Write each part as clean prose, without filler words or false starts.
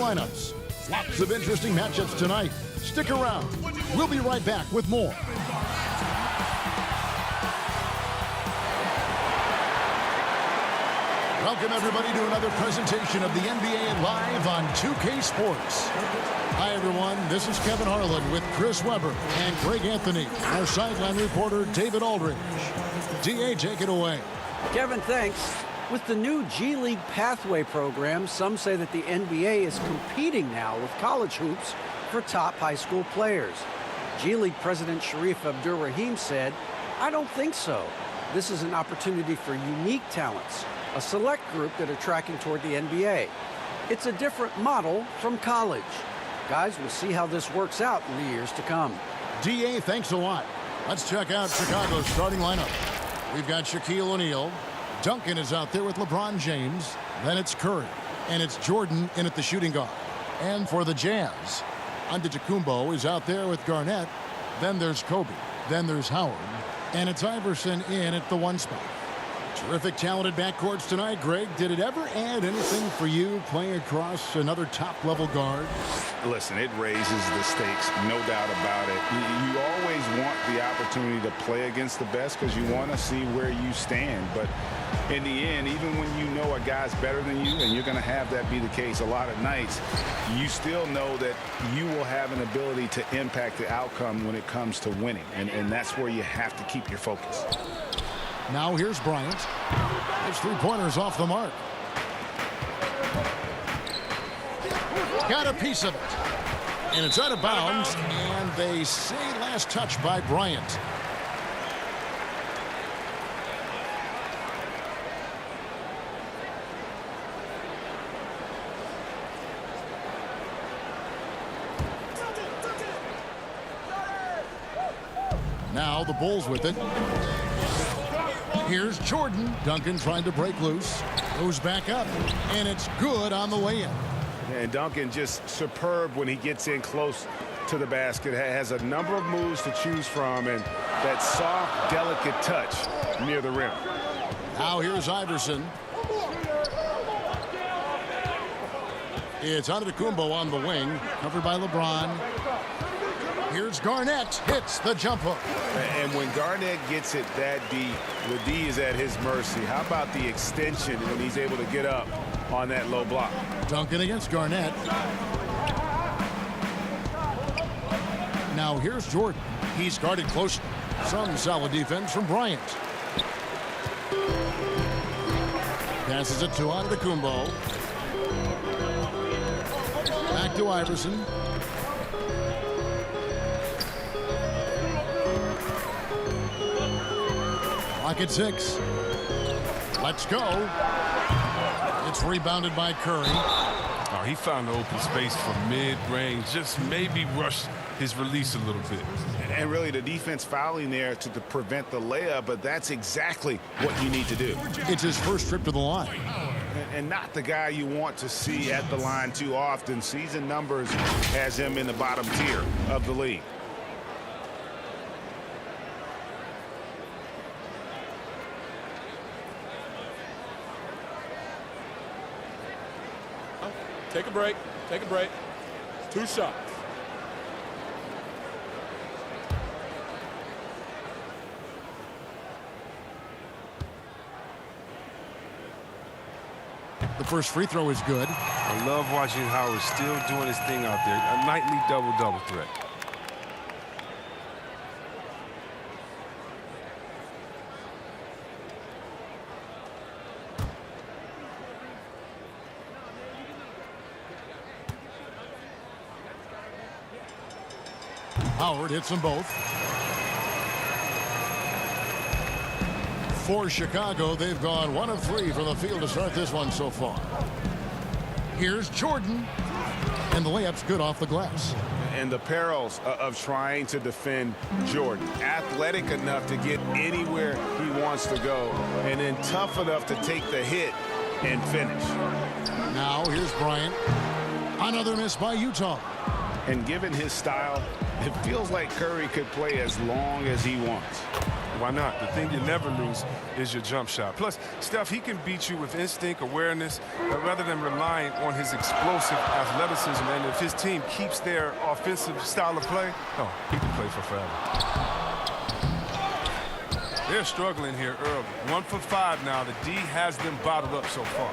lineups. Lots of interesting matchups tonight. Stick around. We'll be right back with more. Welcome, everybody, to another presentation of the NBA Live on 2K Sports. Hi, everyone. This is Kevin Harlan with Chris Webber and Greg Anthony, our sideline reporter, David Aldridge. DA, take it away. Kevin, thanks. With the new G League Pathway program, some say that the NBA is competing now with college hoops for top high school players. G League President Sharif Abdur-Rahim said, "I don't think so. This is an opportunity for unique talents, a select group that are tracking toward the NBA. It's a different model from college. Guys, we'll see how this works out in the years to come." DA, thanks a lot. Let's check out Chicago's starting lineup. We've got Shaquille O'Neal. Duncan is out there with LeBron James. Then it's Curry. And it's Jordan in at the shooting guard. And for the Jazz, Antetokounmpo is out there with Garnett. Then there's Kobe. Then there's Howard. And it's Iverson in at the 1 spot. Terrific, talented backcourts tonight. Greg, did it ever add anything for you playing across another top-level guard? Listen, it raises the stakes, no doubt about it. You always want the opportunity to play against the best because you want to see where you stand. But in the end, even when you know a guy's better than you, and you're going to have that be the case a lot of nights, you still know that you will have an ability to impact the outcome when it comes to winning. And that's where you have to keep your focus. Now here's Bryant. His 3-pointers off the mark. Got a piece of it. And it's out of bounds. And they say last touch by Bryant. Now the Bulls with it. Here's Jordan. Duncan trying to break loose. Goes back up. And it's good on the way in. And Duncan just superb when he gets in close to the basket. Has a number of moves to choose from. And that soft, delicate touch near the rim. Now here's Iverson. It's Antetokounmpo on the wing. Covered by LeBron. Here's Garnett. Hits the jump hook. And when Garnett gets it that deep, the D is at his mercy. How about the extension when he's able to get up on that low block? Duncan against Garnett. Now here's Jordan. He's guarded closely. Some solid defense from Bryant. Passes it to Antetokounmpo. Back to Iverson. Clock at 6. Let's go. It's rebounded by Curry. Oh, he found the open space for mid-range. Just maybe rushed his release a little bit. And really the defense fouling there to prevent the layup, but that's exactly what you need to do. It's his first trip to the line. And not the guy you want to see at the line too often. Season numbers has him in the bottom tier of the league. Take a break. Take a break. 2 shots. The first free throw is good. I love watching Howard still doing his thing out there. A nightly double-double threat. Howard hits them both. For Chicago, they've gone 1 of 3 from the field to start this one so far. Here's Jordan. And the layup's good off the glass. And the perils of trying to defend Jordan. Athletic enough to get anywhere he wants to go. And then tough enough to take the hit and finish. Now here's Bryant. Another miss by Utah. And given his style, it feels like Curry could play as long as he wants. Why not? The thing you never lose is your jump shot. Plus, Steph, he can beat you with instinct, awareness, rather than relying on his explosive athleticism. And if his team keeps their offensive style of play, oh, he can play for forever. They're struggling here early. 1 for 5 now. The D has them bottled up so far.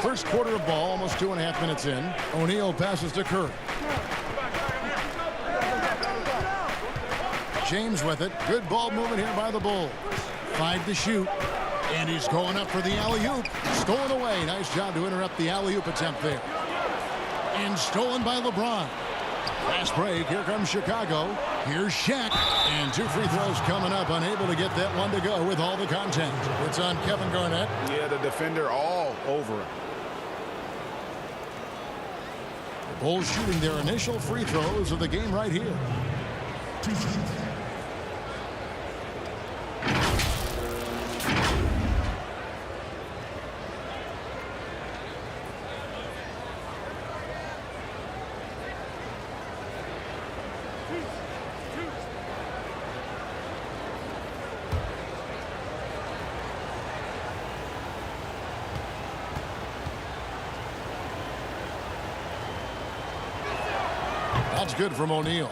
First quarter of ball, almost 2.5 minutes in. O'Neal passes to Curry. James with it. Good ball movement here by the Bulls. 5 to shoot. And he's going up for the alley-oop. Stolen away. Nice job to interrupt the alley-oop attempt there. And stolen by LeBron. Fast break. Here comes Chicago. Here's Shaq. And 2 free throws coming up. Unable to get that one to go with all the contact. It's on Kevin Garnett. Yeah, the defender all over him. The Bulls shooting their initial free throws of the game right here. That's good from O'Neal.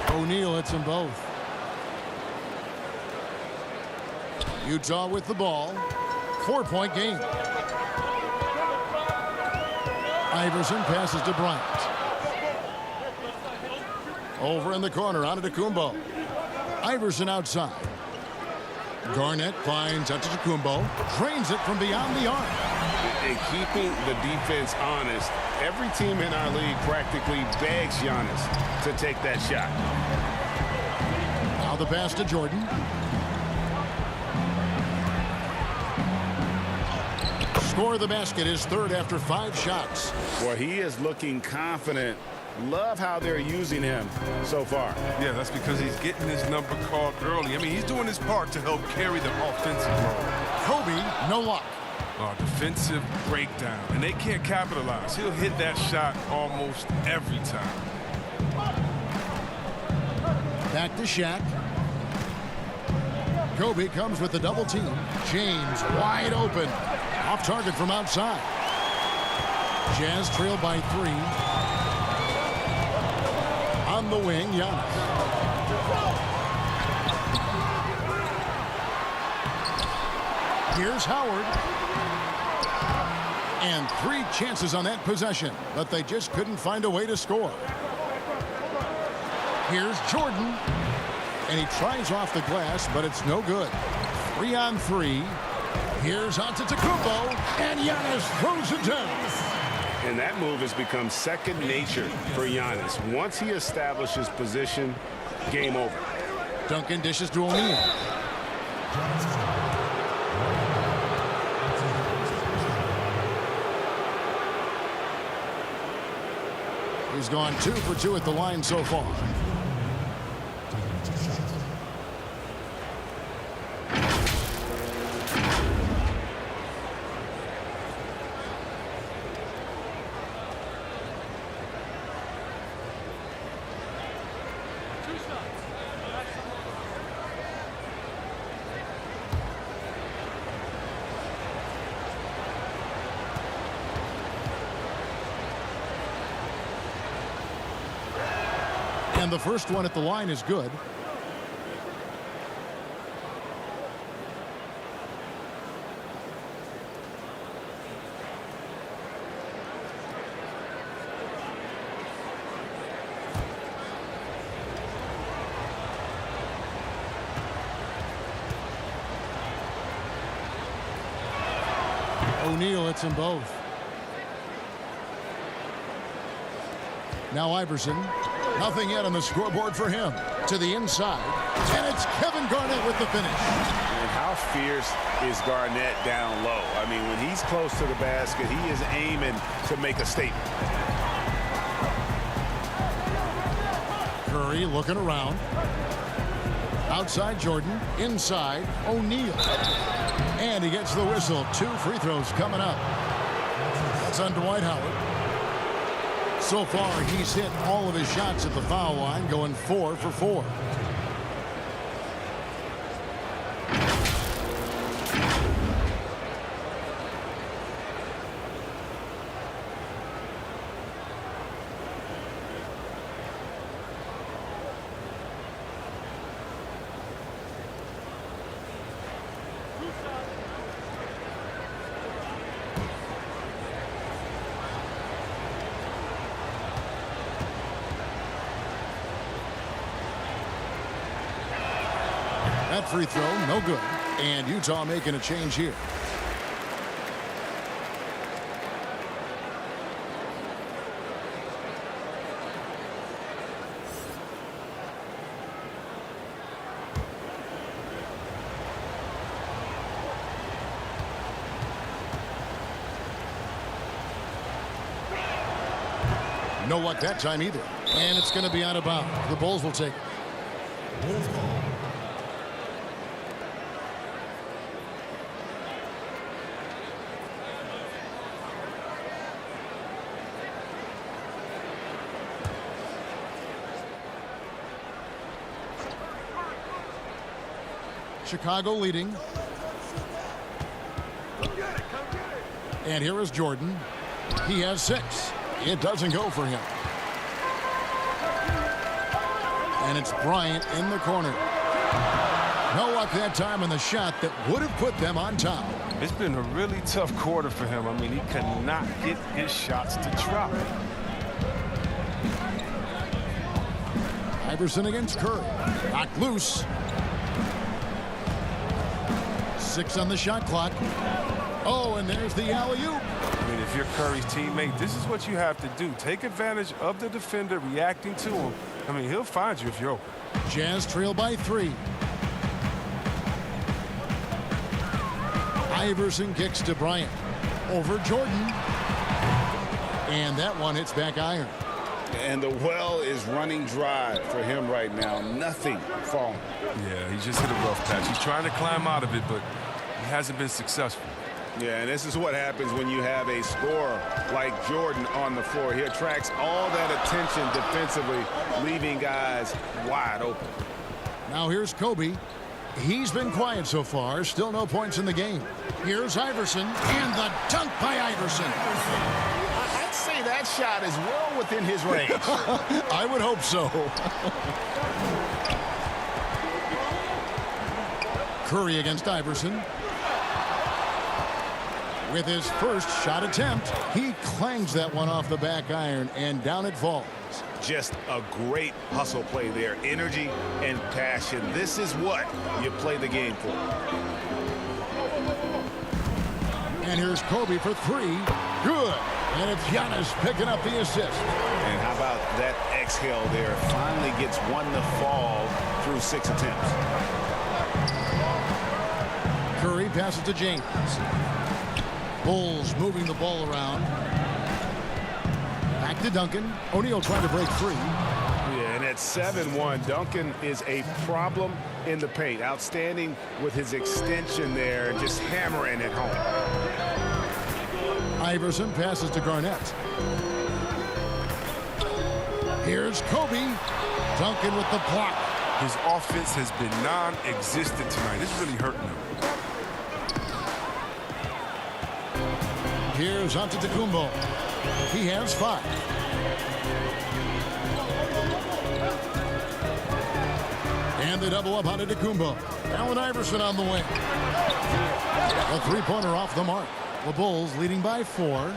O'Neal hits them both. Utah with the ball. 4-point game. Iverson passes to Bryant. Over in the corner, Antetokounmpo. Iverson outside. Garnett finds Antetokounmpo. Drains it from beyond the arc. And keeping the defense honest, every team in our league practically begs Giannis to take that shot. Now the pass to Jordan. Score the basket, his third after 5 shots. Well, he is looking confident. Love how they're using him so far. Yeah, that's because he's getting his number called early. I mean, he's doing his part to help carry the offensive load. Kobe, no luck. Defensive breakdown, and they can't capitalize. He'll hit that shot almost every time. Back to Shaq. Kobe comes with the double team. James wide open. Off target from outside. Jazz trail by 3. On the wing, Giannis. Here's Howard. And 3 chances on that possession, but they just couldn't find a way to score. Here's Jordan. And he tries off the glass, but it's no good. 3 on 3. Here's Antetokounmpo, and Giannis throws it down. And that move has become second nature for Giannis. Once he establishes position, game over. Duncan dishes to O'Neal. He's gone 2 for 2 at the line so far. And the first one at the line is good. O'Neal hits them both. Now Iverson. Nothing yet on the scoreboard for him. To the inside. And it's Kevin Garnett with the finish. And how fierce is Garnett down low? I mean, when he's close to the basket, he is aiming to make a statement. Curry looking around. Outside Jordan, inside O'Neal. And he gets the whistle. 2 free throws coming up. That's on Dwight Howard. So far, he's hit all of his shots at the foul line, going 4 for 4. That free throw, no good. And Utah making a change here. No luck that time either. And it's going to be out of bounds. The Bulls will take it. Chicago leading. And here is Jordan. He has 6. It doesn't go for him. And it's Bryant in the corner. No luck that time on the shot that would have put them on top. It's been a really tough quarter for him. I mean, he cannot get his shots to drop. Iverson against Curry. Knocked loose. 6 on the shot clock. Oh, and there's the alley-oop. I mean, if you're Curry's teammate, this is what you have to do. Take advantage of the defender reacting to him. I mean, he'll find you if you're open. Jazz trail by 3. Iverson kicks to Bryant. Over Jordan. And that one hits back iron. And the well is running dry for him right now. Nothing falling. Yeah, he just hit a rough patch. He's trying to climb out of it, but he hasn't been successful. Yeah, and this is what happens when you have a scorer like Jordan on the floor. He attracts all that attention defensively, leaving guys wide open. Now here's Kobe. He's been quiet so far. Still no points in the game. Here's Iverson, and the dunk by Iverson. I'd say that shot is well within his range. I would hope so. Curry against Iverson. With his first shot attempt, he clangs that one off the back iron, and down it falls. Just a great hustle play there. Energy and passion. This is what you play the game for. And here's Kobe for 3. Good. And it's Giannis picking up the assist. And how about that exhale there? Finally gets one to fall through 6 attempts. Curry passes to James. Bulls moving the ball around. Back to Duncan. O'Neal trying to break free. Yeah, and at 7-1, Duncan is a problem in the paint. Outstanding with his extension there, just hammering it home. Iverson passes to Garnett. Here's Kobe. Duncan with the block. His offense has been non-existent tonight. It's really hurting him. Here's Antetokounmpo. He has 5. And they double up Antetokounmpo. Allen Iverson on the wing. A 3-pointer off the mark. The Bulls leading by 4.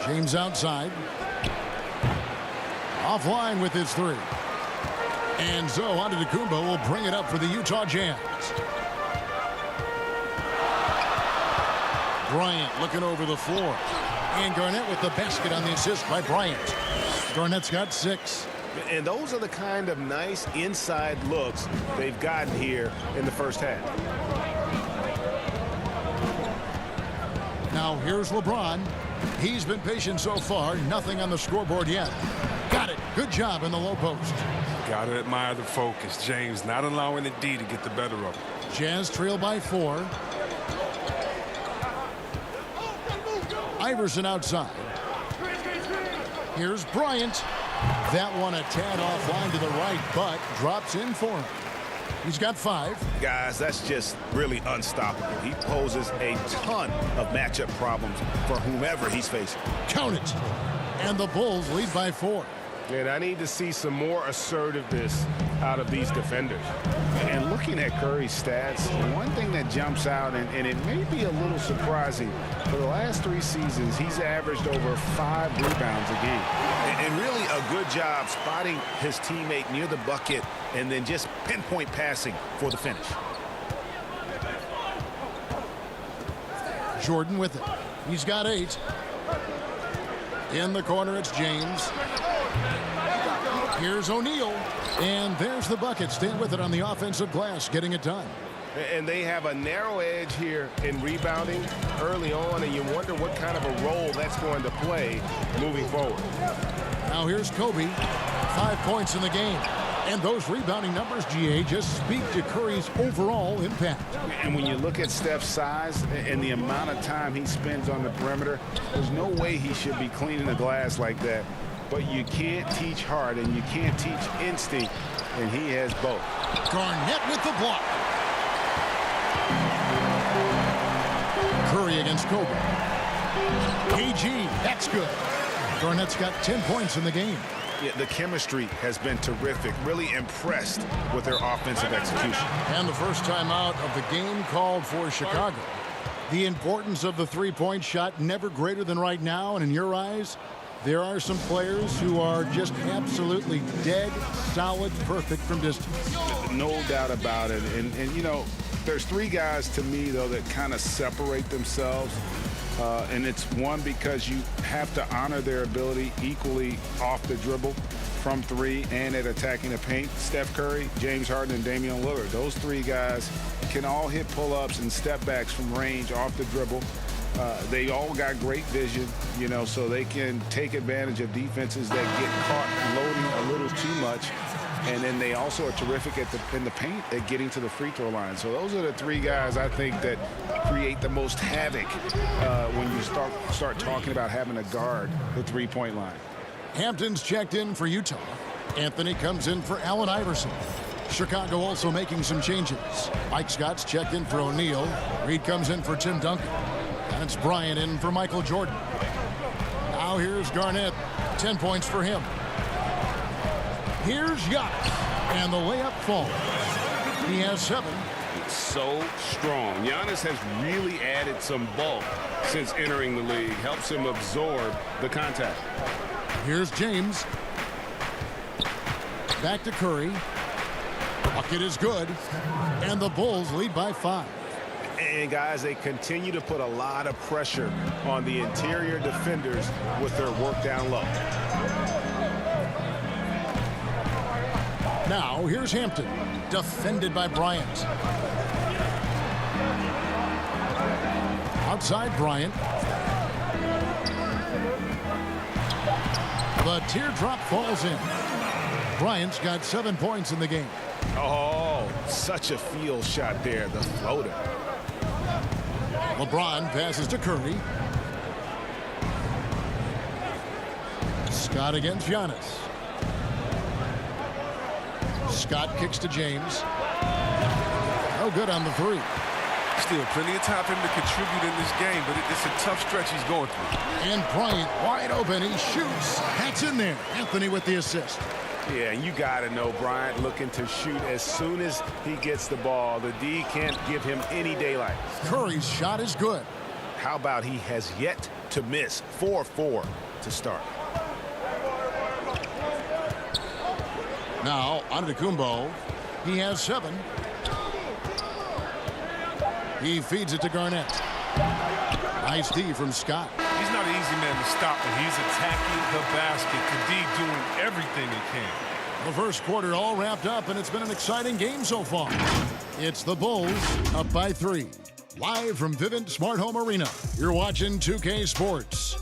James outside. Offline with his 3. And so Antetokounmpo will bring it up for the Utah Jazz. Bryant looking over the floor. And Garnett with the basket on the assist by Bryant. Garnett's got 6. And those are the kind of nice inside looks they've gotten here in the first half. Now here's LeBron. He's been patient so far. Nothing on the scoreboard yet. Got it. Good job in the low post. Gotta admire the focus. James not allowing the D to get the better of him. Jazz trail by 4. Iverson outside. Here's Bryant. That one a tad offline to the right, but drops in for him. He's got 5. Guys, that's just really unstoppable. He poses a ton of matchup problems for whomever he's facing. Count it. And the Bulls lead by 4. And I need to see some more assertiveness out of these defenders. And looking at Curry's stats, one thing that jumps out, and it may be a little surprising, for the last 3 seasons, he's averaged over 5 rebounds a game. And really a good job spotting his teammate near the bucket and then just pinpoint passing for the finish. Jordan with it. He's got 8. In the corner, it's James. Here's O'Neal. And there's the bucket. Stand with it on the offensive glass, getting it done. And they have a narrow edge here in rebounding early on, and you wonder what kind of a role that's going to play moving forward. Now here's Kobe. 5 points in the game. And those rebounding numbers, GA, just speak to Curry's overall impact. And when you look at Steph's size and the amount of time he spends on the perimeter, there's no way he should be cleaning the glass like that. But you can't teach heart and you can't teach instinct, and he has both. Garnett with the block. Curry against Kobe. KG, that's good. Garnett's got 10 points in the game. Yeah, the chemistry has been terrific. Really impressed with their offensive execution. And the first time out of the game called for Chicago. The importance of the three-point shot never greater than right now, and in your eyes, there are some players who are just absolutely dead, solid, perfect from distance. No doubt about it. And you know, there's 3 guys to me, though, that kind of separate themselves. And it's one, because you have to honor their ability equally off the dribble, from 3, and at attacking the paint. Steph Curry, James Harden, and Damian Lillard. Those 3 guys can all hit pull-ups and step-backs from range off the dribble. They all got great vision, you know, so they can take advantage of defenses that get caught loading a little too much. And then they also are terrific in the paint at getting to the free throw line. So those are the 3 guys I think that create the most havoc when you start talking about having to guard the three-point line. Hampton's checked in for Utah. Anthony comes in for Allen Iverson. Chicago also making some changes. Mike Scott's checked in for O'Neal. Reed comes in for Tim Duncan. And it's Bryant in for Michael Jordan. Now here's Garnett. 10 points for him. Here's Giannis. And the layup falls. He has 7. So strong. Giannis has really added some bulk since entering the league. Helps him absorb the contact. Here's James. Back to Curry. Bucket is good. And the Bulls lead by 5. And guys, they continue to put a lot of pressure on the interior defenders with their work down low. Now here's Hampton, defended by Bryant. Outside Bryant. The teardrop falls in. Bryant's got 7 points in the game. Oh, such a field shot there, the floater. LeBron passes to Curry. Scott against Giannis. Scott kicks to James. No good on the 3. Still plenty of time for him to contribute in this game, but it's a tough stretch he's going through. And Bryant wide open. He shoots. That's in there. Anthony with the assist. Yeah, and you got to know Bryant looking to shoot as soon as he gets the ball. The D can't give him any daylight. Curry's shot is good. How about he has yet to miss? 4-4 to start. Now, Antetokounmpo. He has 7. He feeds it to Garnett. Nice D from Scott. He's not an easy man to stop, and he's attacking the basket. Khadir doing everything he can. The first quarter all wrapped up, and it's been an exciting game so far. It's the Bulls up by 3. Live from Vivint Smart Home Arena, you're watching 2K Sports.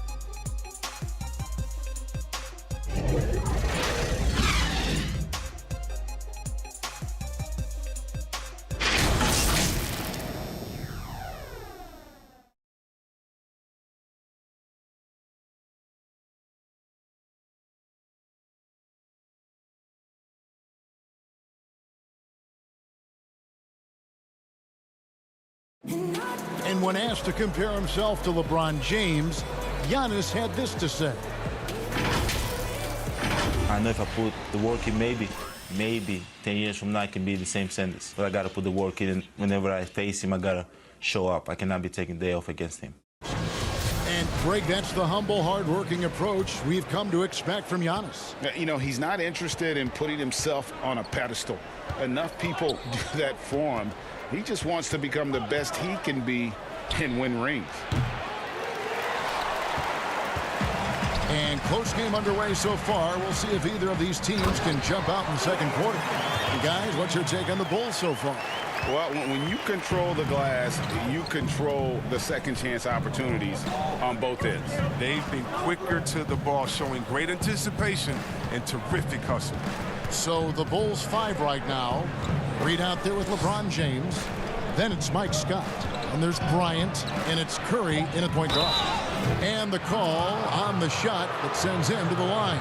And when asked to compare himself to LeBron James, Giannis had this to say. I know if I put the work in, maybe 10 years from now I can be the same sentence. But I got to put the work in, and whenever I face him, I got to show up. I cannot be taking a day off against him. And, Greg, that's the humble, hard-working approach we've come to expect from Giannis. You know, he's not interested in putting himself on a pedestal. Enough people do that for him. He just wants to become the best he can be and win rings. And close game underway so far. We'll see if either of these teams can jump out in the second quarter. And guys, what's your take on the Bulls so far? Well, when you control the glass, you control the second chance opportunities on both ends. They've been quicker to the ball, showing great anticipation and terrific hustle. So the Bulls 5 right now. Reed out there with LeBron James. Then it's Mike Scott. And there's Bryant. And it's Curry in at point guard. And the call on the shot that sends him to the line.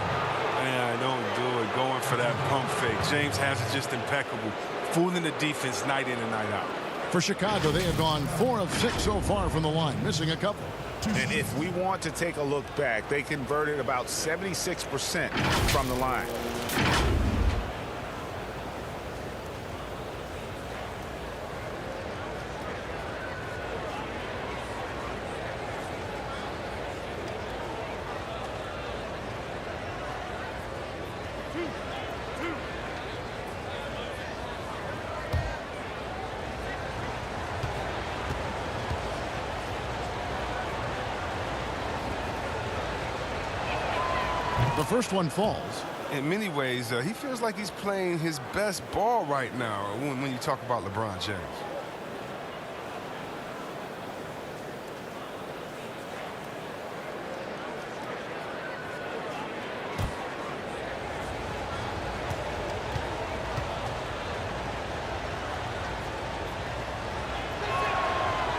Man, don't do it. Going for that pump fake. James has it just impeccable. Fooling the defense night in and night out. For Chicago, they have gone 4 of 6 so far from the line, missing a couple. And if we want to take a look back, they converted about 76% from the line. The first one falls. In many ways, he feels like he's playing his best ball right now when you talk about LeBron James.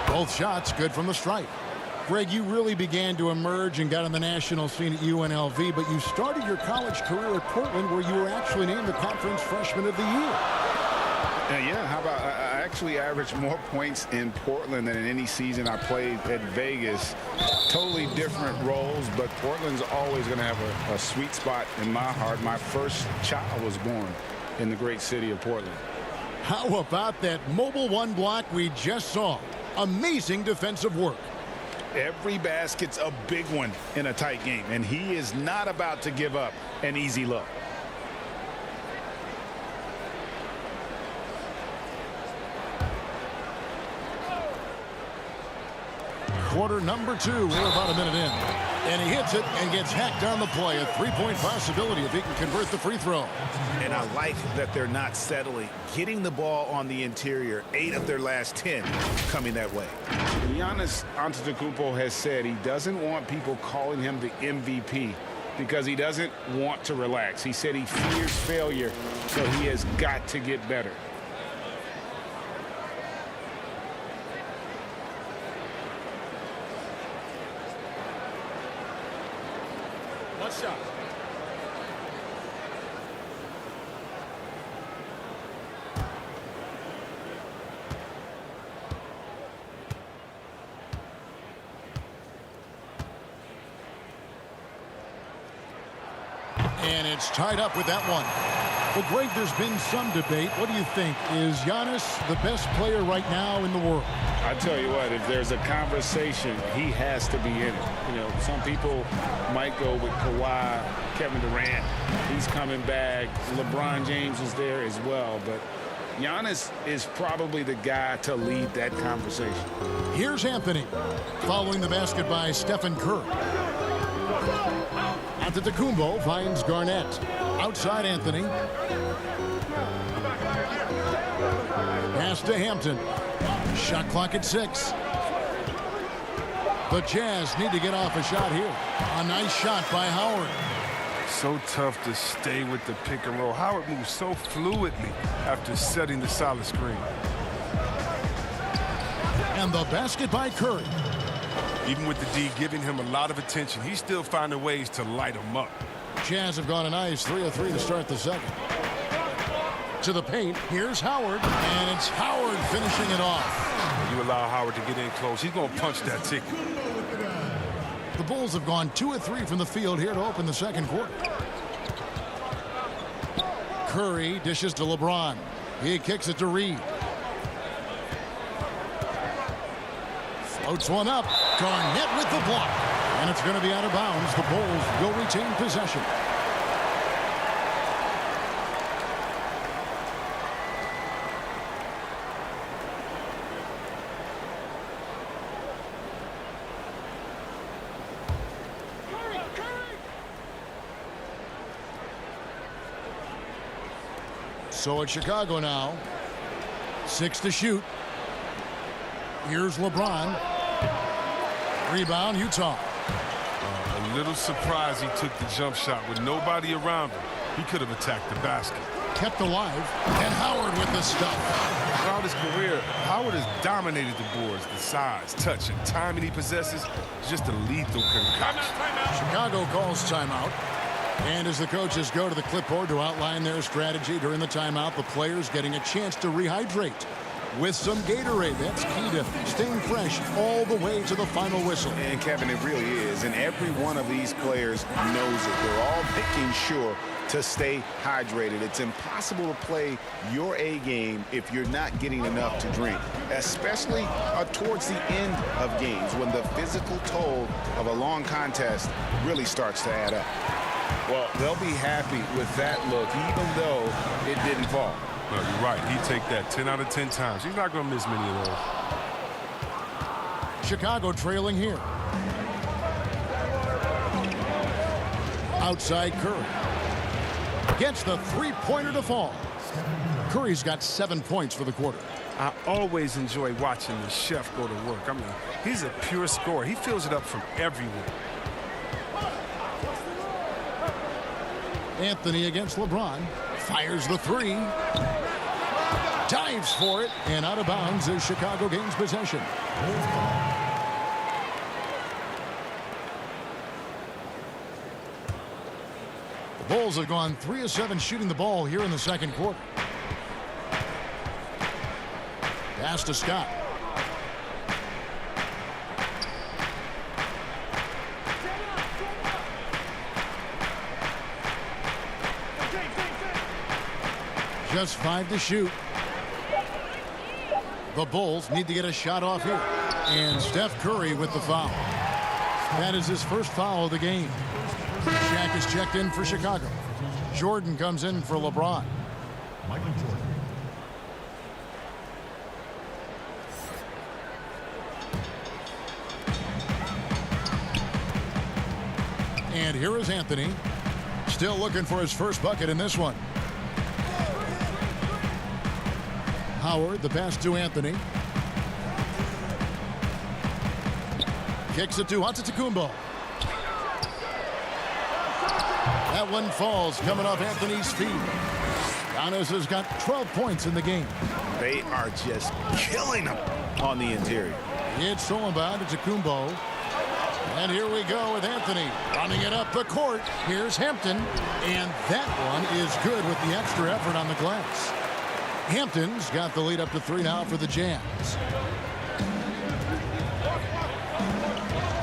Both shots good from the stripe. Greg, you really began to emerge and got on the national scene at UNLV, but you started your college career at Portland, where you were actually named the Conference Freshman of the Year. Yeah, how about I actually averaged more points in Portland than in any season I played at Vegas. Totally different roles, but Portland's always going to have a sweet spot in my heart. My first child was born in the great city of Portland. How about that mobile one block we just saw? Amazing defensive work. Every basket's a big one in a tight game, and he is not about to give up an easy look. Quarter number 2. We're about a minute in. And he hits it and gets hacked on the play. A three-point possibility if he can convert the free throw. And I like that they're not settling. Getting the ball on the interior, 8 of their last 10 coming that way. Giannis Antetokounmpo has said he doesn't want people calling him the MVP because he doesn't want to relax. He said he fears failure, so he has got to get better. One shot. And it's tied up with that one. Well, Greg, there's been some debate. What do you think? Is Giannis the best player right now in the world? I tell you what, if there's a conversation, he has to be in it. You know, some people might go with Kawhi, Kevin Durant. He's coming back. LeBron James is there as well. But Giannis is probably the guy to lead that conversation. Here's Anthony. Following the basket by Stephen Curry. Antetokounmpo finds Garnett. Outside Anthony. Pass to Hampton. Shot clock at 6. The Jazz need to get off a shot here. A nice shot by Howard. So tough to stay with the pick and roll. Howard moves so fluidly after setting the solid screen. And the basket by Curry. Even with the D giving him a lot of attention, he's still finding ways to light him up. Jazz have gone a nice 3 of 3 to start the second. To the paint, here's Howard, and it's Howard finishing it off. When you allow Howard to get in close, he's going to punch that ticket. The Bulls have gone 2 of 3 from the field here to open the second quarter. Curry dishes to LeBron. He kicks it to Reed. Floats one up. Garnett with the block. And it's going to be out of bounds. The Bulls will retain possession. So it's Chicago now. 6 to shoot. Here's LeBron. Rebound, Utah. A little surprised he took the jump shot with nobody around him. He could have attacked the basket. Kept alive. And Howard with the stuff. Throughout his career, Howard has dominated the boards. The size, touch, and timing he possesses is just a lethal concoction. Chicago calls timeout. And as the coaches go to the clipboard to outline their strategy during the timeout, the players getting a chance to rehydrate with some Gatorade. That's key to staying fresh all the way to the final whistle. And Kevin, it really is. And every one of these players knows it. They're all making sure to stay hydrated. It's impossible to play your A game if you're not getting enough to drink, especially towards the end of games when the physical toll of a long contest really starts to add up. Well, they'll be happy with that look, even though it didn't fall. No, you're right. He'd take that 10 out of 10 times. He's not going to miss many of those. Chicago trailing here. Outside Curry. Gets the three-pointer to fall. Curry's got 7 points for the quarter. I always enjoy watching the chef go to work. I mean, he's a pure scorer. He fills it up from everywhere. Anthony against LeBron. Fires the 3. Dives for it. And out of bounds as Chicago gains possession. The Bulls have gone 3 of 7 shooting the ball here in the second quarter. Pass to Scott. Just 5 to shoot. The Bulls need to get a shot off here. And Steph Curry with the foul. That is his first foul of the game. Shaq is checked in for Chicago. Jordan comes in for LeBron. Michael Jordan. And here is Anthony. Still looking for his first bucket in this one. Howard, the pass to Anthony. Kicks it to Antetokounmpo. That one falls, coming off Anthony's feet. Giannis has got 12 points in the game. They are just killing them on the interior. It's stolen by Antetokounmpo. And here we go with Anthony running it up the court. Here's Hampton. And that one is good with the extra effort on the glass. Hampton's got the lead up to 3 now for the Jazz.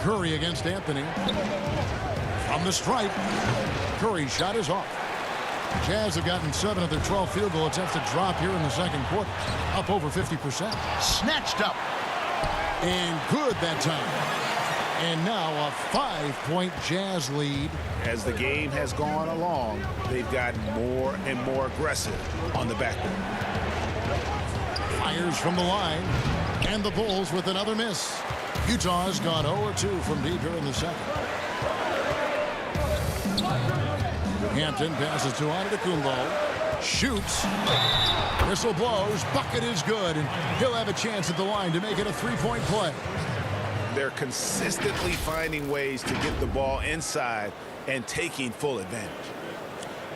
Curry against Anthony. From the stripe. Curry's shot is off. Jazz have gotten 7 of their 12 field goal attempts to drop here in the second quarter. Up over 50%. Snatched up. And good that time. And now a 5-point Jazz lead. As the game has gone along, they've gotten more and more aggressive on the backboard. pointers from the line. And the Bulls with another miss. Utah's gone 0-2 from deep here in the second. Hampton passes to Antetokounmpo. Shoots. Whistle blows. Bucket is good. And he'll have a chance at the line to make it a three-point play. They're consistently finding ways to get the ball inside and taking full advantage.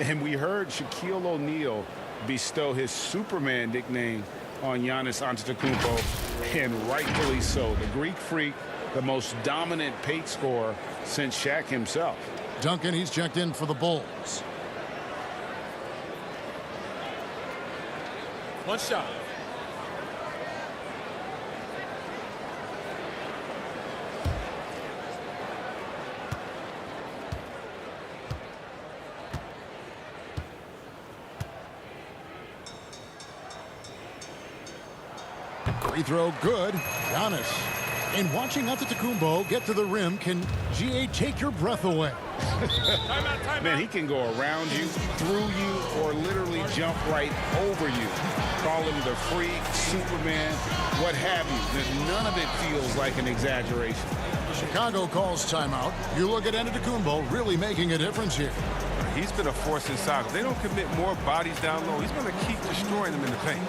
And we heard Shaquille O'Neal bestow his Superman nickname on Giannis Antetokounmpo, and rightfully so. The Greek Freak, the most dominant paint scorer since Shaq himself. Duncan, he's checked in for the Bulls. One shot. Free throw good. Giannis. And watching Antetokounmpo get to the rim can, GA, take your breath away. Man, he can go around you, through you, or literally jump right over you. Call him the Freak, Superman, what have you. None of it feels like an exaggeration. Chicago calls timeout. You look at Antetokounmpo really making a difference here. He's been a force inside. If they don't commit more bodies down low, he's going to keep destroying them in the paint.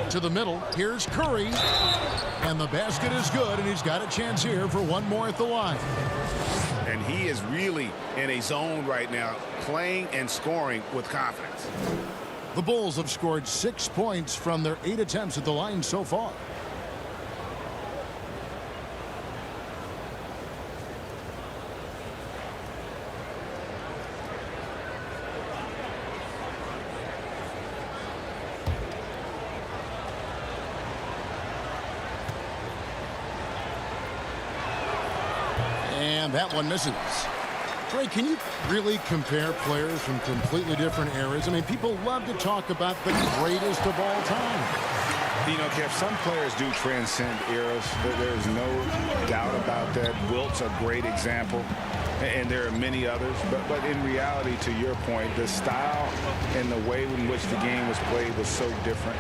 To the middle. Here's Curry. And the basket is good, and he's got a chance here for one more at the line. And he is really in a zone right now, playing and scoring with confidence. The Bulls have scored 6 points from their 8 attempts at the line so far. And that one misses. Trey, can you really compare players from completely different eras? I mean, people love to talk about the greatest of all time. You know, Kev, some players do transcend eras. There's no doubt about that. Wilt's a great example, and there are many others. But in reality, to your point, the style and the way in which the game was played was so different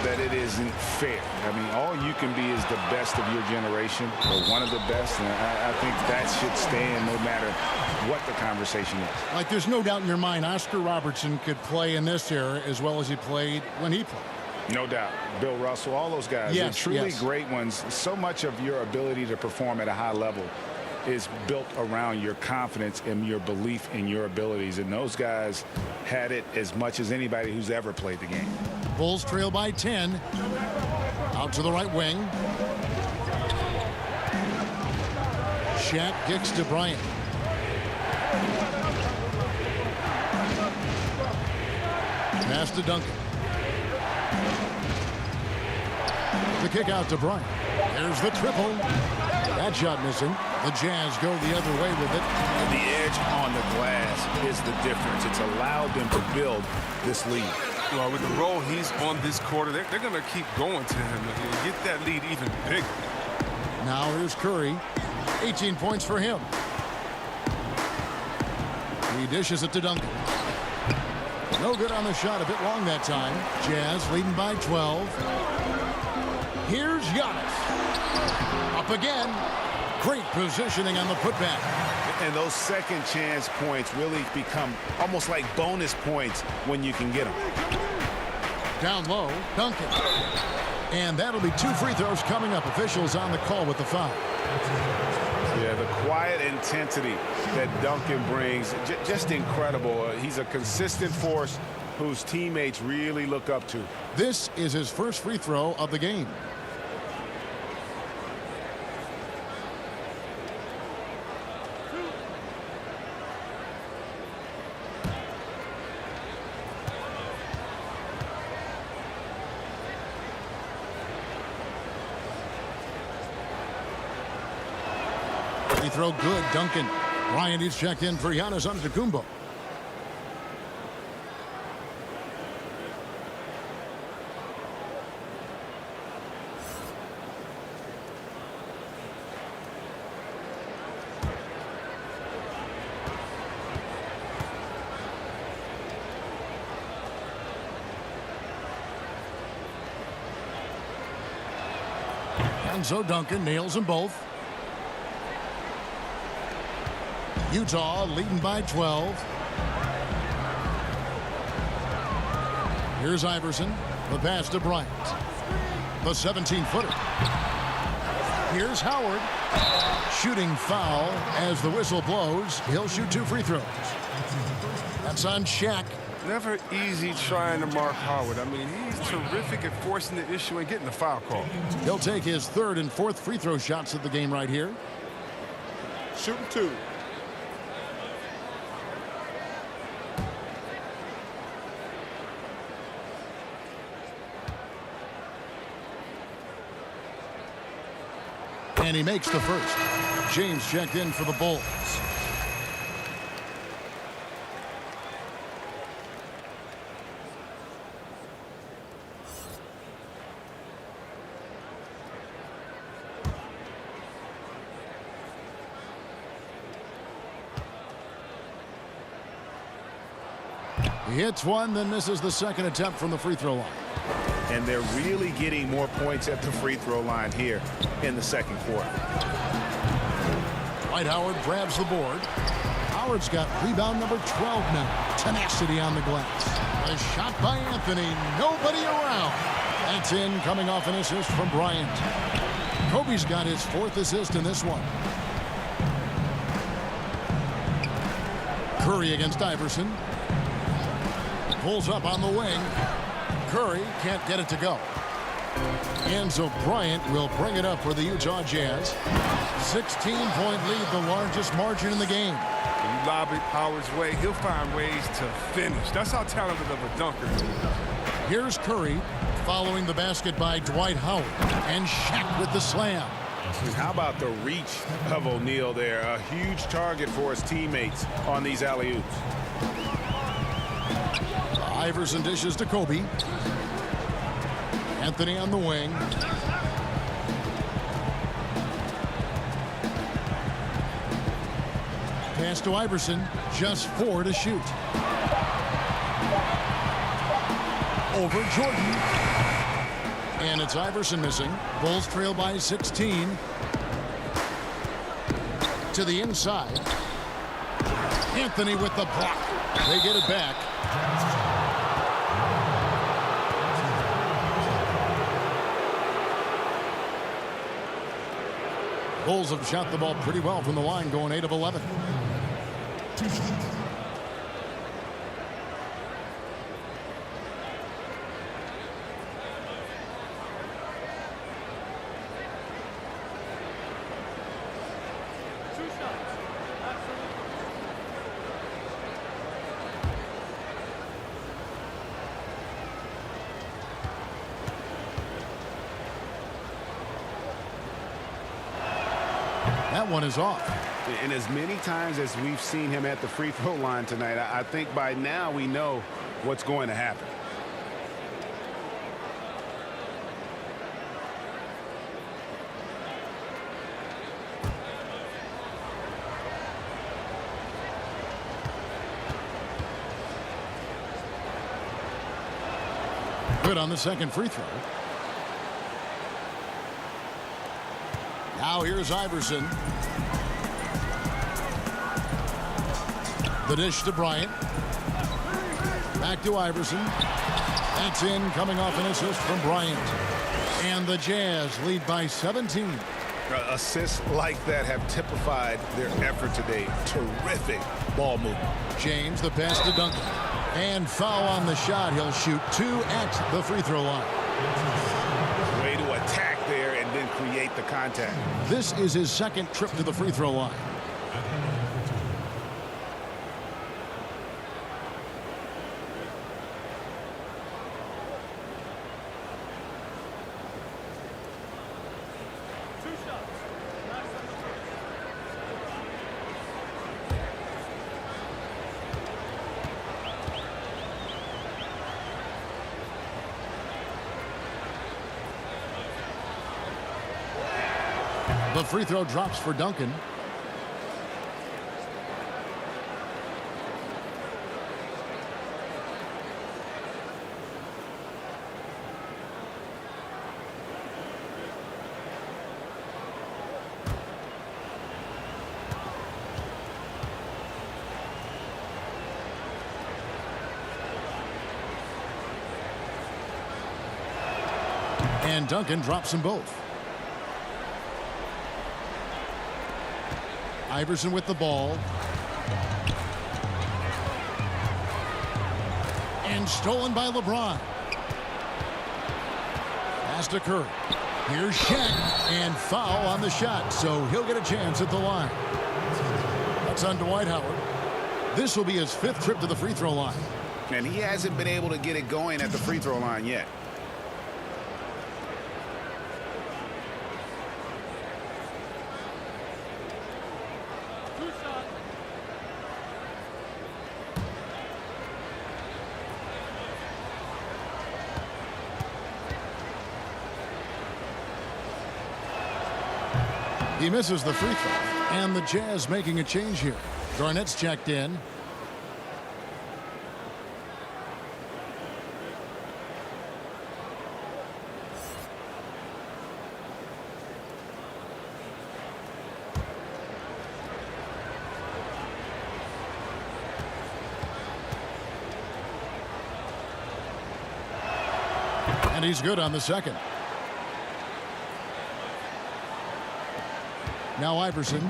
that it isn't fair. I mean, all you can be is the best of your generation, or one of the best, and I think that should stand no matter what the conversation is. Like, there's no doubt in your mind Oscar Robertson could play in this era as well as he played when he played. No doubt. Bill Russell, all those guys. Yes, They're truly yes. great ones. So much of your ability to perform at a high level is built around your confidence and your belief in your abilities. And those guys had it as much as anybody who's ever played the game. Bulls trail by 10. Out to the right wing. Shaq kicks to Bryant. Pass to Duncan. The kick out to Bryant. There's the triple. That shot missing. The Jazz go the other way with it. The edge on the glass is the difference. It's allowed them to build this lead. Well, with the role he's on this quarter, they're going to keep going to him and get that lead even bigger. Now here's Curry. 18 points for him. He dishes it to Duncan. No good on the shot. A bit long that time. Jazz leading by 12. Here's Giannis. Up again. Great positioning on the putback. And those second chance points really become almost like bonus points when you can get them. Down low, Duncan. And that'll be 2 free throws coming up. Officials on the call with the foul. Yeah, the quiet intensity that Duncan brings, just incredible. He's a consistent force whose teammates really look up to. This is his first free throw of the game. Free throw good, Duncan. Bryant is checked in for Giannis Antetokounmpo. And so Duncan nails them both. Utah leading by 12. Here's Iverson. The pass to Bryant. The 17-footer. Here's Howard. Shooting foul as the whistle blows. He'll shoot 2 free throws. That's on Shaq. Never easy trying to mark Howard. I mean, he's terrific at forcing the issue and getting the foul call. He'll take his 3rd and 4th free throw shots of the game right here. Shooting 2. And he makes the first. James checked in for the Bulls. He hits one, then misses the 2nd attempt from the free throw line. And they're really getting more points at the free throw line here in the 2nd quarter. Dwight Howard grabs the board. Howard's got rebound number 12 now. Tenacity on the glass. A shot by Anthony. Nobody around. That's in, coming off an assist from Bryant. Kobe's got his 4th assist in this one. Curry against Iverson. Pulls up on the wing. Curry can't get it to go. And so Bryant will bring it up for the Utah Jazz. 16-point lead, the largest margin in the game. When you lob it Howard's way, he'll find ways to finish. That's how talented of a dunker he is. Here's Curry following the basket by Dwight Howard. And Shaq with the slam. And how about the reach of O'Neal there? A huge target for his teammates on these alley-oops. Iverson dishes to Kobe. Anthony on the wing. Pass to Iverson. Just 4 to shoot. Over Jordan. And it's Iverson missing. Bulls trail by 16. To the inside. Anthony with the block. They get it back. Bulls have shot the ball pretty well from the line, going 8 of 11. That one is off. And as many times as we've seen him at the free throw line tonight, I think by now we know what's going to happen. Good on the 2nd free throw. Now here's Iverson. The dish to Bryant. Back to Iverson. That's in, coming off an assist from Bryant. And the Jazz lead by 17. Assists like that have typified their effort today. Terrific ball movement. James, the pass to Duncan. And foul on the shot. He'll shoot 2 at the free throw line. Way to attack there and then create the contact. This is his second trip to the free throw line. The free throw drops for Duncan. And Duncan drops them both. Iverson with the ball. And stolen by LeBron. Pass to Curry. Here's Shaq. And foul on the shot, so he'll get a chance at the line. That's on Dwight Howard. This will be his 5th trip to the free throw line. And he hasn't been able to get it going at the free throw line yet. He misses the free throw. And the Jazz making a change here. Garnett's checked in. And he's good on the second. Now Iverson.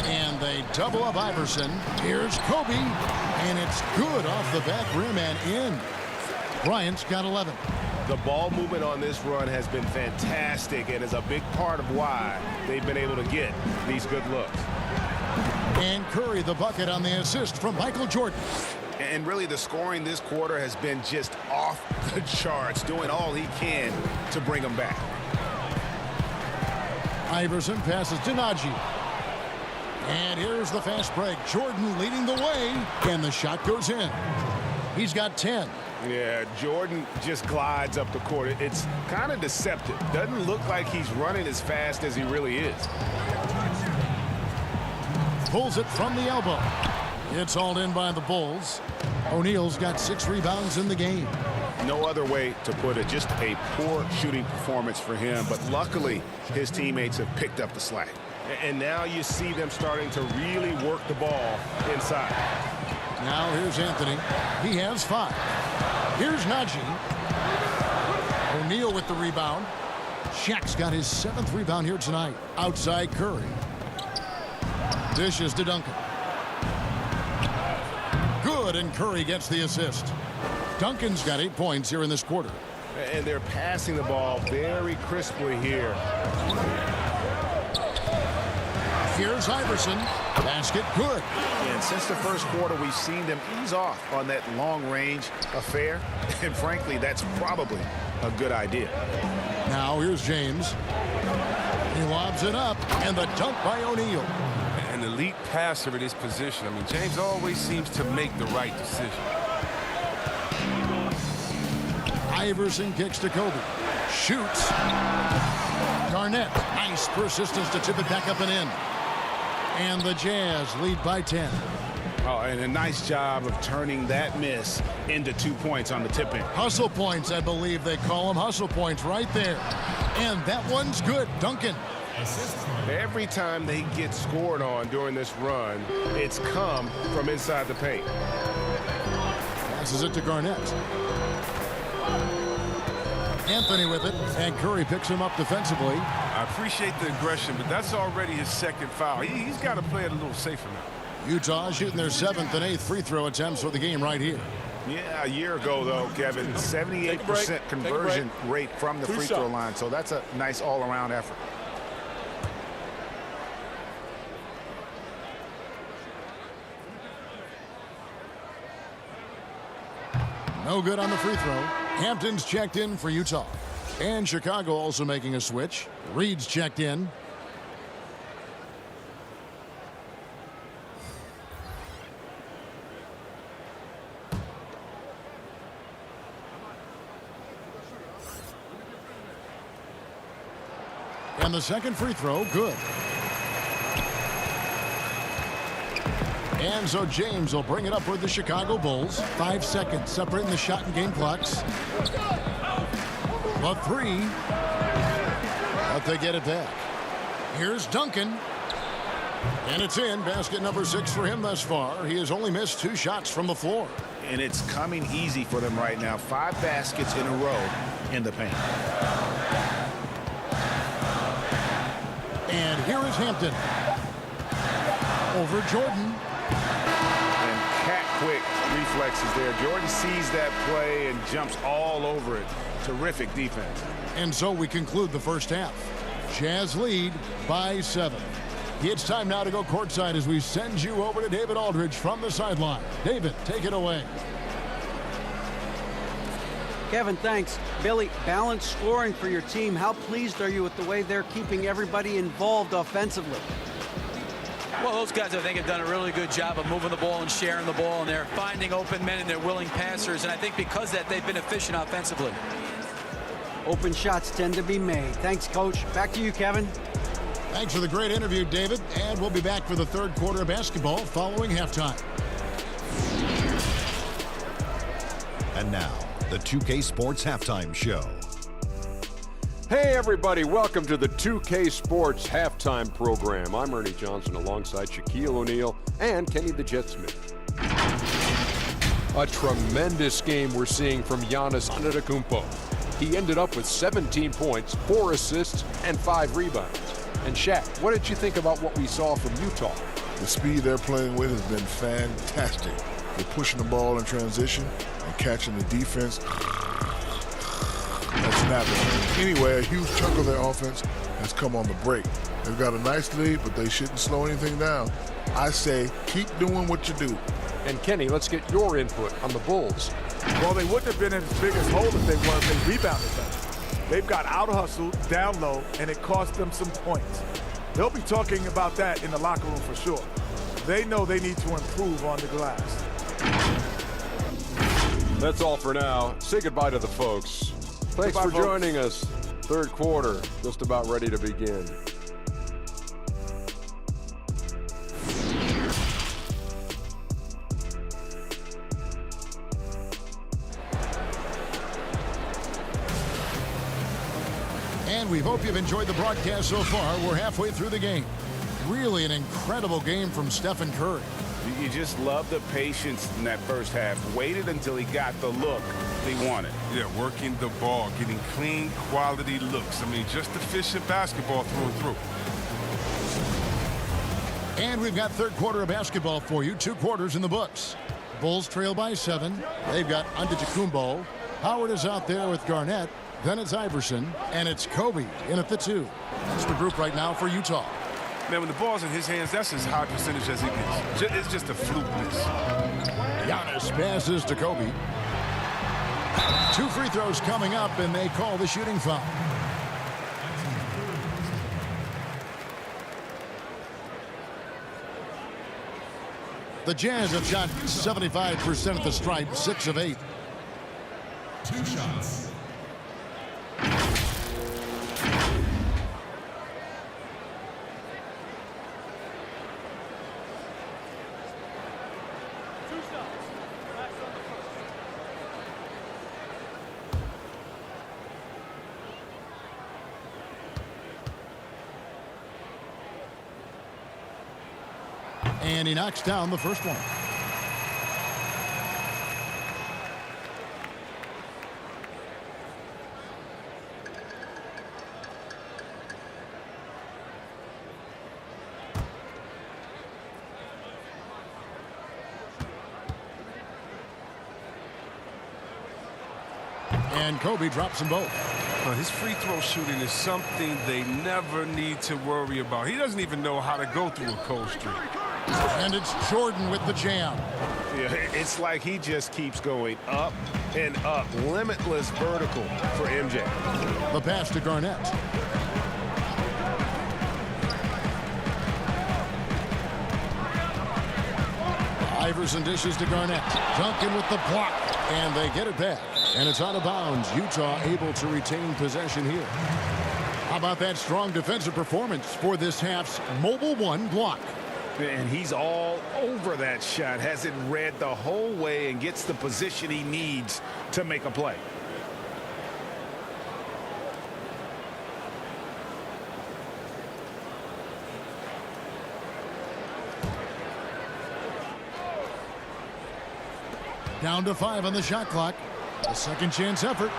And they double up Iverson. Here's Kobe. And it's good off the back rim and in. Bryant's got 11. The ball movement on this run has been fantastic and is a big part of why they've been able to get these good looks. And Curry the bucket on the assist from Michael Jordan. And really the scoring this quarter has been just off the charts, doing all he can to bring them back. Iverson passes to Najee. And here's the fast break. Jordan leading the way. And the shot goes in. He's got 10. Yeah, Jordan just glides up the court. It's kind of deceptive. Doesn't look like he's running as fast as he really is. Pulls it from the elbow. It's hauled in by the Bulls. O'Neal's got 6 rebounds in the game. No other way to put it. Just a poor shooting performance for him. But luckily, his teammates have picked up the slack. And now you see them starting to really work the ball inside. Now here's Anthony. He has 5. Here's Najee. O'Neal with the rebound. Shaq's got his 7th rebound here tonight. Outside Curry. Dishes to Duncan. Good, and Curry gets the assist. Duncan's got 8 points here in this quarter. And they're passing the ball very crisply here. Here's Iverson. Basket good. And since the first quarter, we've seen them ease off on that long-range affair. And frankly, that's probably a good idea. Now here's James. He lobs it up, and the dunk by O'Neal. An elite passer at his position. I mean, James always seems to make the right decision. Iverson kicks to Kobe. Shoots. Garnett. Nice persistence to tip it back up and in. And the Jazz lead by 10. Oh, and a nice job of turning that miss into 2 points on the tip-in. Hustle points, I believe they call them. Hustle points right there. And that one's good. Duncan. Every time they get scored on during this run, it's come from inside the paint. Passes it to Garnett. Anthony with it, and Curry picks him up defensively. I appreciate the aggression, but that's already his second foul. He's got to play it a little safer now. Utah shooting their 7th and 8th free throw attempts for the game right here. Yeah, a year ago, though, Kevin, 78% conversion rate from the free throw line. So that's a nice all-around effort. No good on the free throw. Hampton's checked in for Utah. And Chicago also making a switch. Reed's checked in. And the second free throw, good. And so James will bring it up for the Chicago Bulls. 5 seconds separating the shot and game clocks. The three. But they get it back. Here's Duncan. And it's in. Basket number 6 for him thus far. He has only missed 2 shots from the floor. And it's coming easy for them right now. 5 baskets in a row in the paint. And here is Hampton. Over Jordan. And cat-quick reflexes there. Jordan sees that play and jumps all over it. Terrific defense. And so we conclude the first half. Jazz lead by 7. It's time now to go courtside as we send you over to David Aldridge from the sideline. David, take it away. Kevin, thanks. Billy, balanced scoring for your team. How pleased are you with the way they're keeping everybody involved offensively? Well, those guys, I think, have done a really good job of moving the ball and sharing the ball, and they're finding open men and they're willing passers, and I think because of that, they've been efficient offensively. Open shots tend to be made. Thanks, Coach. Back to you, Kevin. Thanks for the great interview, David. And we'll be back for the third quarter of basketball following halftime. And now, the 2K Sports Halftime Show. Hey everybody, welcome to the 2K Sports Halftime Program. I'm Ernie Johnson alongside Shaquille O'Neal and Kenny the Jet Smith. A tremendous game we're seeing from Giannis Antetokounmpo. He ended up with 17 points, 4 assists, and 5 rebounds. And Shaq, what did you think about what we saw from Utah? The speed they're playing with has been fantastic. They're pushing the ball in transition and catching the defense. That's snapping. Anyway, a huge chunk of their offense has come on the break. They've got a nice lead, but they shouldn't slow anything down. I say keep doing what you do. And Kenny, let's get your input on the Bulls. Well, they wouldn't have been in as big a hole if they weren't. They rebounded better. They've got out-hustled, down low, and it cost them some points. They'll be talking about that in the locker room for sure. They know they need to improve on the glass. That's all for now. Say goodbye to the folks. Thanks for joining us. Third quarter, just about ready to begin. And we hope you've enjoyed the broadcast so far. We're halfway through the game. Really an incredible game from Stephen Curry. You just love the patience in that first half. Waited until he got the look he wanted. Yeah, working the ball, getting clean, quality looks. I mean, just efficient basketball through and through. And we've got third quarter of basketball for you. 2 quarters in the books. Bulls trail by 7. They've got Antetokounmpo. Howard is out there with Garnett. Then it's Iverson. And it's Kobe in at the 2. That's the group right now for Utah. Man, when the ball's in his hands, that's as high percentage as it gets. It's just a fluke miss. Giannis passes to Kobe. 2 free throws coming up, and they call the shooting foul. The Jazz have shot 75% at the stripe, 6 of 8. 2 shots. And he knocks down the first one. And Kobe drops them both. His free throw shooting is something they never need to worry about. He doesn't even know how to go through a cold streak. And it's Jordan with the jam. Yeah, it's like he just keeps going up and up. Limitless vertical for MJ. The pass to Garnett. Iverson dishes to Garnett. Duncan with the block. And they get it back. And it's out of bounds. Utah able to retain possession here. How about that strong defensive performance for this half's Mobile One block? And he's all over that shot. Has it read the whole way and gets the position he needs to make a play. Down to 5 on the shot clock. A second chance effort.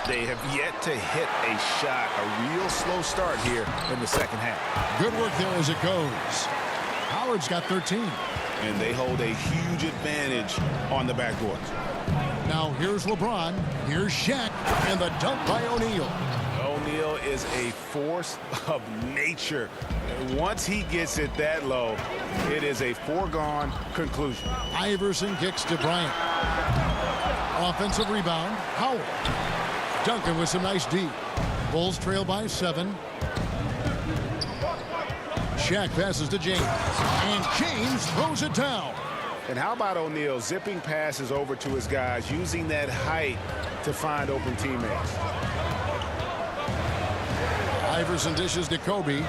They have yet to hit a shot. A real slow start here in the second half. Good work there as it goes. Howard's got 13. And they hold a huge advantage on the backboard. Now here's LeBron. Here's Shaq. And the dunk by O'Neal. O'Neal is a force of nature. Once he gets it that low, it is a foregone conclusion. Iverson kicks to Bryant. Offensive rebound. Howard. Duncan with some nice D. Bulls trail by 7. Shaq passes to James. And James throws it down. And how about O'Neal zipping passes over to his guys, using that height to find open teammates. Iverson dishes to Kobe.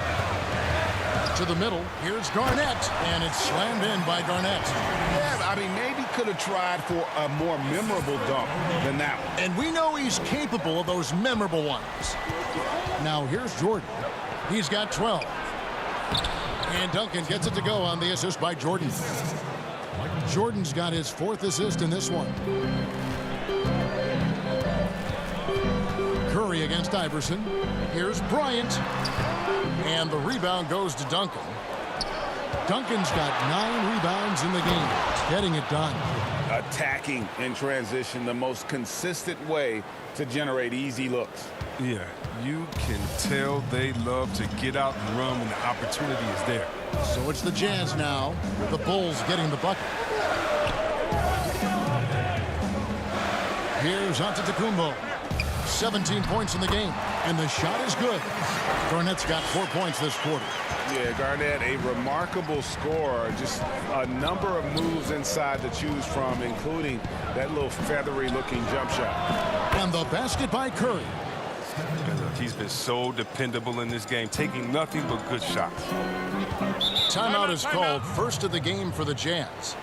To the middle. Here's Garnett. And it's slammed in by Garnett. Yeah, I mean, maybe could have tried for a more memorable dunk than that one. And we know he's capable of those memorable ones. Now here's Jordan. He's got 12. And Duncan gets it to go on the assist by Jordan. Jordan's got his 4th assist in this one. Curry against Iverson. Here's Bryant. And the rebound goes to Duncan. Duncan's got 9 rebounds in the game. Getting it done. Attacking in transition, the most consistent way to generate easy looks. Yeah, you can tell they love to get out and run when the opportunity is there. So it's the Jazz now, with the Bulls getting the bucket. Here's Antetokounmpo. 17 points in the game, and the shot is good. Garnett's got 4 points this quarter. Yeah, Garnett, a remarkable scorer. Just a number of moves inside to choose from, including that little feathery-looking jump shot. And the basket by Curry. He's been so dependable in this game, taking nothing but good shots. Timeout is called. First of the game for the Jazz.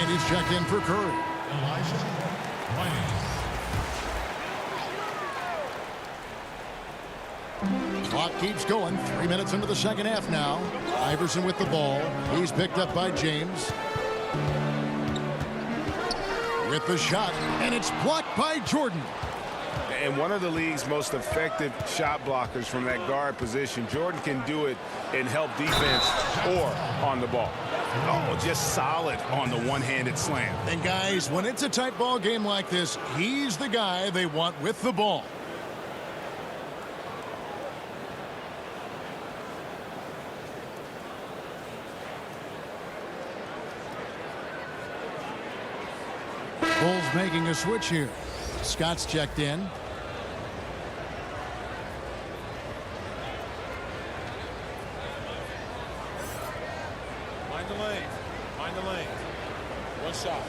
He's checked in for Curry. Clock keeps going. 3 minutes into the second half now. Iverson with the ball. He's picked up by James. With the shot, and it's blocked by Jordan. And one of the league's most effective shot blockers from that guard position. Jordan can do it and help defense or on the ball. Oh, just solid on the one-handed slam. And guys, when it's a tight ball game like this, he's the guy they want with the ball. Bulls making a switch here. Scott's checked in. Find the lane. Find the lane. One shot.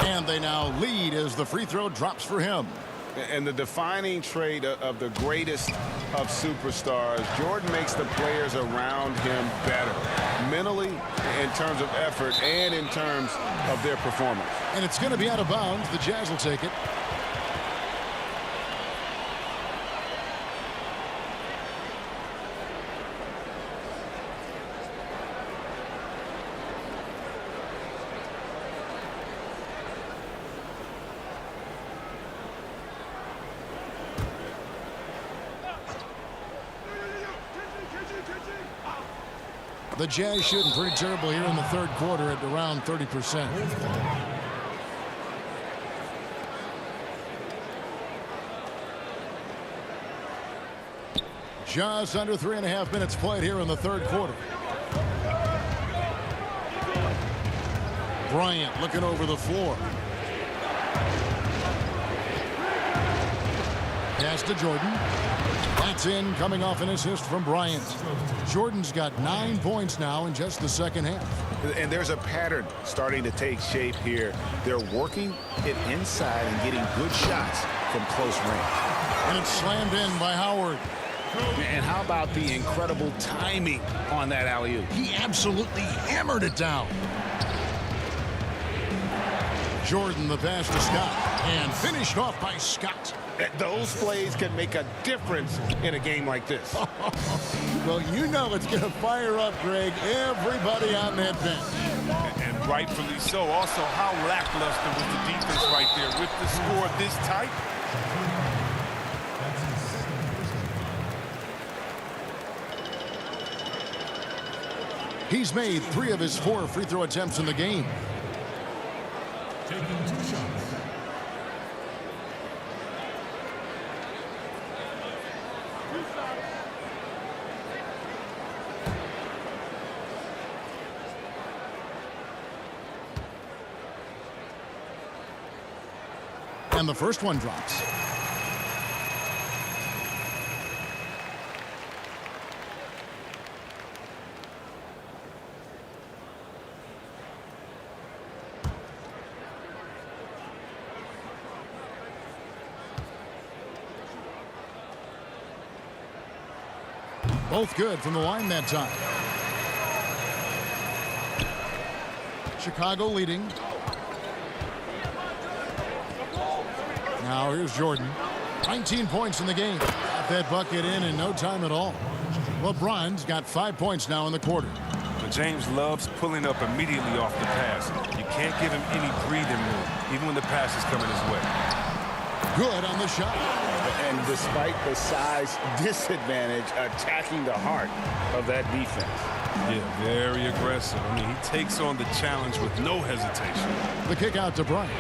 And they now lead as the free throw drops for him. And the defining trait of the greatest of superstars, Jordan makes the players around him better, mentally, in terms of effort, and in terms of their performance. And it's going to be out of bounds. The Jazz will take it. The Jazz shooting pretty terrible here in the third quarter at around 30%. Just under 3.5 minutes played here in the third quarter. Bryant looking over the floor. Pass to Jordan. That's in, coming off an assist from Bryant. Jordan's got 9 points now in just the second half. And there's a pattern starting to take shape here. They're working it inside and getting good shots from close range. And it's slammed in by Howard. And how about the incredible timing on that alley-oop? He absolutely hammered it down. Jordan, the pass to Scott, and finished off by Scott. Those plays can make a difference in a game like this. Well, you know it's going to fire up, Greg, everybody on that bench. And rightfully so. Also, how lackluster was the defense right there with the score this tight? He's made 3 of his 4 free throw attempts in the game. Taking 2 shots. And the first one drops. Both good from the line that time. Chicago leading. Now here's Jordan. 19 points in the game. Got that bucket in no time at all. LeBron's got 5 points now in the quarter. But James loves pulling up immediately off the pass. You can't give him any breathing room, even when the pass is coming his way. Good on the shot. And despite the size disadvantage, attacking the heart of that defense. Yeah, very aggressive. I mean, he takes on the challenge with no hesitation. The kick out to Bryant.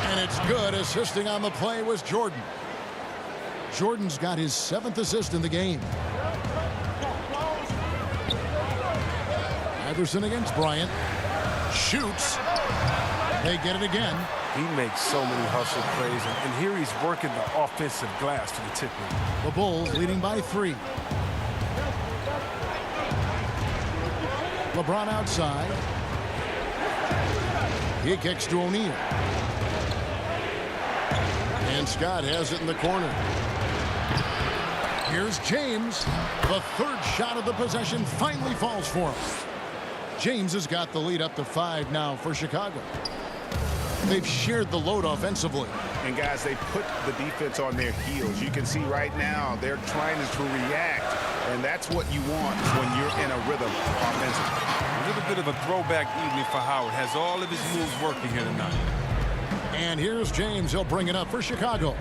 And it's good. Assisting on the play was Jordan. Jordan's got his 7th assist in the game. Iverson against Bryant. Shoots. They get it again. He makes so many hustle plays, and here he's working the offensive glass to the tip-in. The Bulls leading by 3. LeBron outside. He kicks to O'Neal. And Scott has it in the corner. Here's James. The 3rd shot of the possession finally falls for him. James has got the lead up to 5 now for Chicago. They've shared the load offensively. And guys, they put the defense on their heels. You can see right now they're trying to react And that's what you want when you're in a rhythm offensively. A little bit of a throwback evening for Howard. Has all of his moves working here tonight. And here's James. He'll bring it up for Chicago.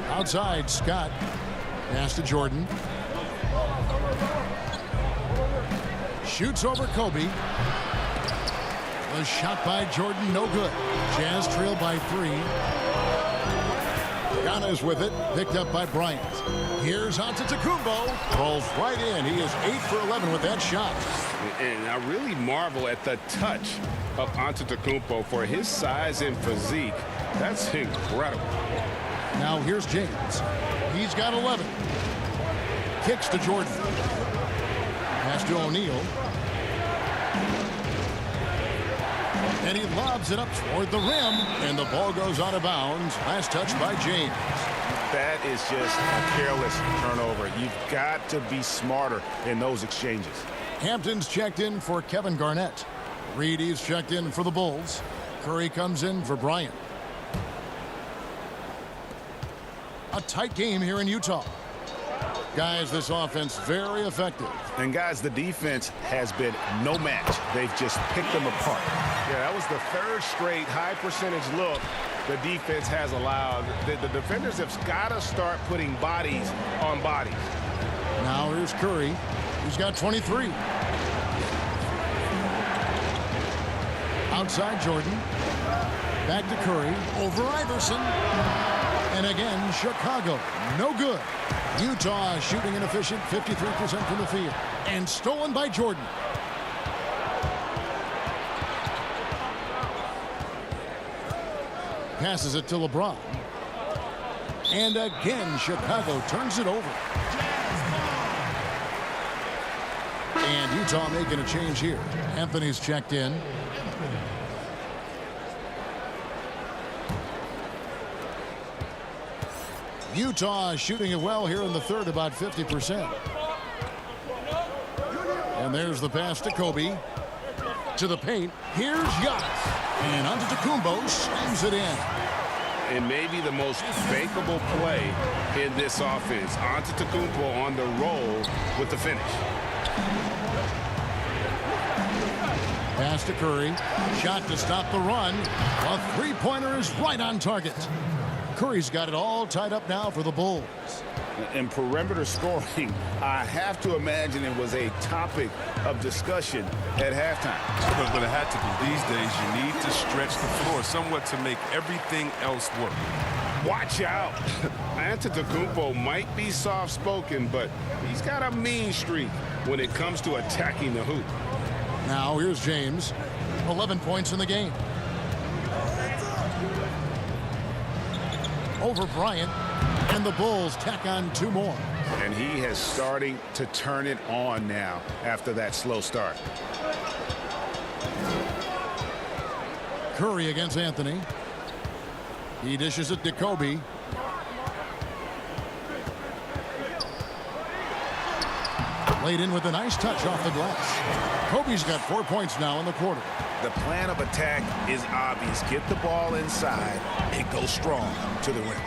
Outside, Scott. Pass to Jordan. Shoots over Kobe. The shot by Jordan, no good. Jazz trail by 3. Giannis with it, picked up by Bryant. Here's Antetokounmpo. Rolls right in. He is 8 for 11 with that shot. And I really marvel at the touch of Antetokounmpo for his size and physique. That's incredible. Now here's James. He's got 11. Kicks to Jordan. Pass to O'Neal. And he lobs it up toward the rim. And the ball goes out of bounds. Last touch by James. That is just a careless turnover. You've got to be smarter in those exchanges. Hampton's checked in for Kevin Garnett. Reedy's checked in for the Bulls. Curry comes in for Bryant. A tight game here in Utah. Guys, this offense very effective. And guys, the defense has been no match. They've just picked them apart. Yeah, that was the third straight high percentage look the defense has allowed. The defenders have got to start putting bodies on bodies. Now here's Curry. He's got 23. Outside Jordan. Back to Curry. Over Iverson. And again, Chicago. No good. Utah shooting inefficient, 53% from the field. And stolen by Jordan. Passes it to LeBron. And again, Chicago turns it over. And Utah making a change here. Anthony's checked in. Utah shooting it well here in the third, about 50%. And there's the pass to Kobe. To the paint. Here's Giannis. And Antetokounmpo slams it in. And maybe the most bankable play in this offense. Antetokounmpo on the roll with the finish. Pass to Curry. Shot to stop the run. A three-pointer is right on target. Curry's got it all tied up now for the Bulls. In perimeter scoring, I have to imagine it was a topic of discussion at halftime. But it had to be. These days, you need to stretch the floor somewhat to make everything else work. Watch out. Antetokounmpo might be soft-spoken, but he's got a mean streak when it comes to attacking the hoop. Now here's James. 11 points in the game. Over Bryant. And the Bulls tack on 2 more. And he is starting to turn it on now after that slow start. Curry against Anthony. He dishes it to Kobe. Laid in with a nice touch off the glass. Kobe's got 4 points now in the quarter. The plan of attack is obvious. Get the ball inside and go strong to the rim.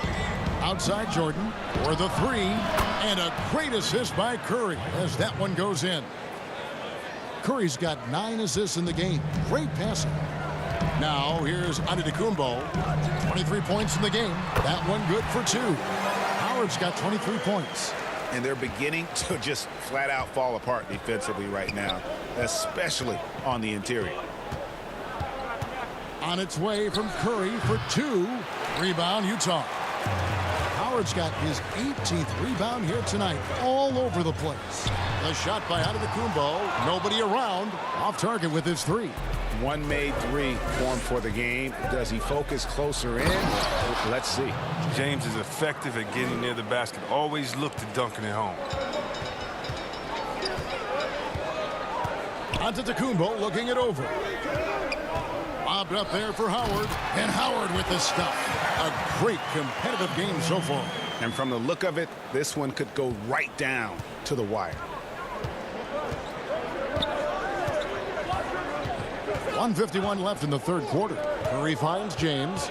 Outside Jordan for the 3. And a great assist by Curry as that one goes in. Curry's got 9 assists in the game. Great passing. Now here's Antetokounmpo. 23 points in the game. That one good for 2. Howard's got 23 points. And they're beginning to just flat out fall apart defensively right now, especially on the interior. On its way from Curry for 2. Rebound Utah. Howard's got his 18th rebound here tonight, all over the place. The shot by Antetokounmpo, nobody around, off target with his 3. One made 3 formed for the game. Does he focus closer in? Let's see. James is effective at getting near the basket. Always look to dunking it home. Antetokounmpo looking it over. Lobbed up there for Howard. And Howard with the stuff. A great competitive game so far. And from the look of it, this one could go right down to the wire. 1:51 left in the third quarter. Curry finds James.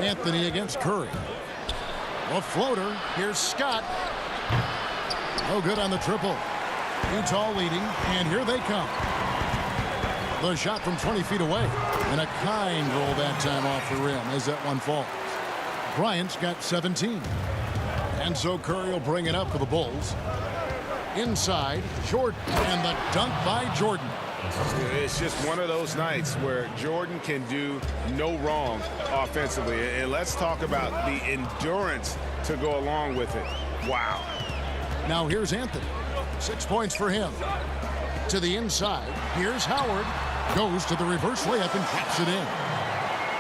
Anthony against Curry. A floater. Here's Scott. No good on the triple. Utah leading, and here they come. The shot from 20 feet away. And a kind roll that time off the rim as that one falls. Bryant's got 17. And so Curry will bring it up for the Bulls. Inside, Jordan, and the dunk by Jordan. It's just one of those nights where Jordan can do no wrong offensively. And let's talk about the endurance to go along with it. Wow. Now here's Anthony. 6 points for him. To the inside, here's Howard. Goes to the reverse layup and taps it in.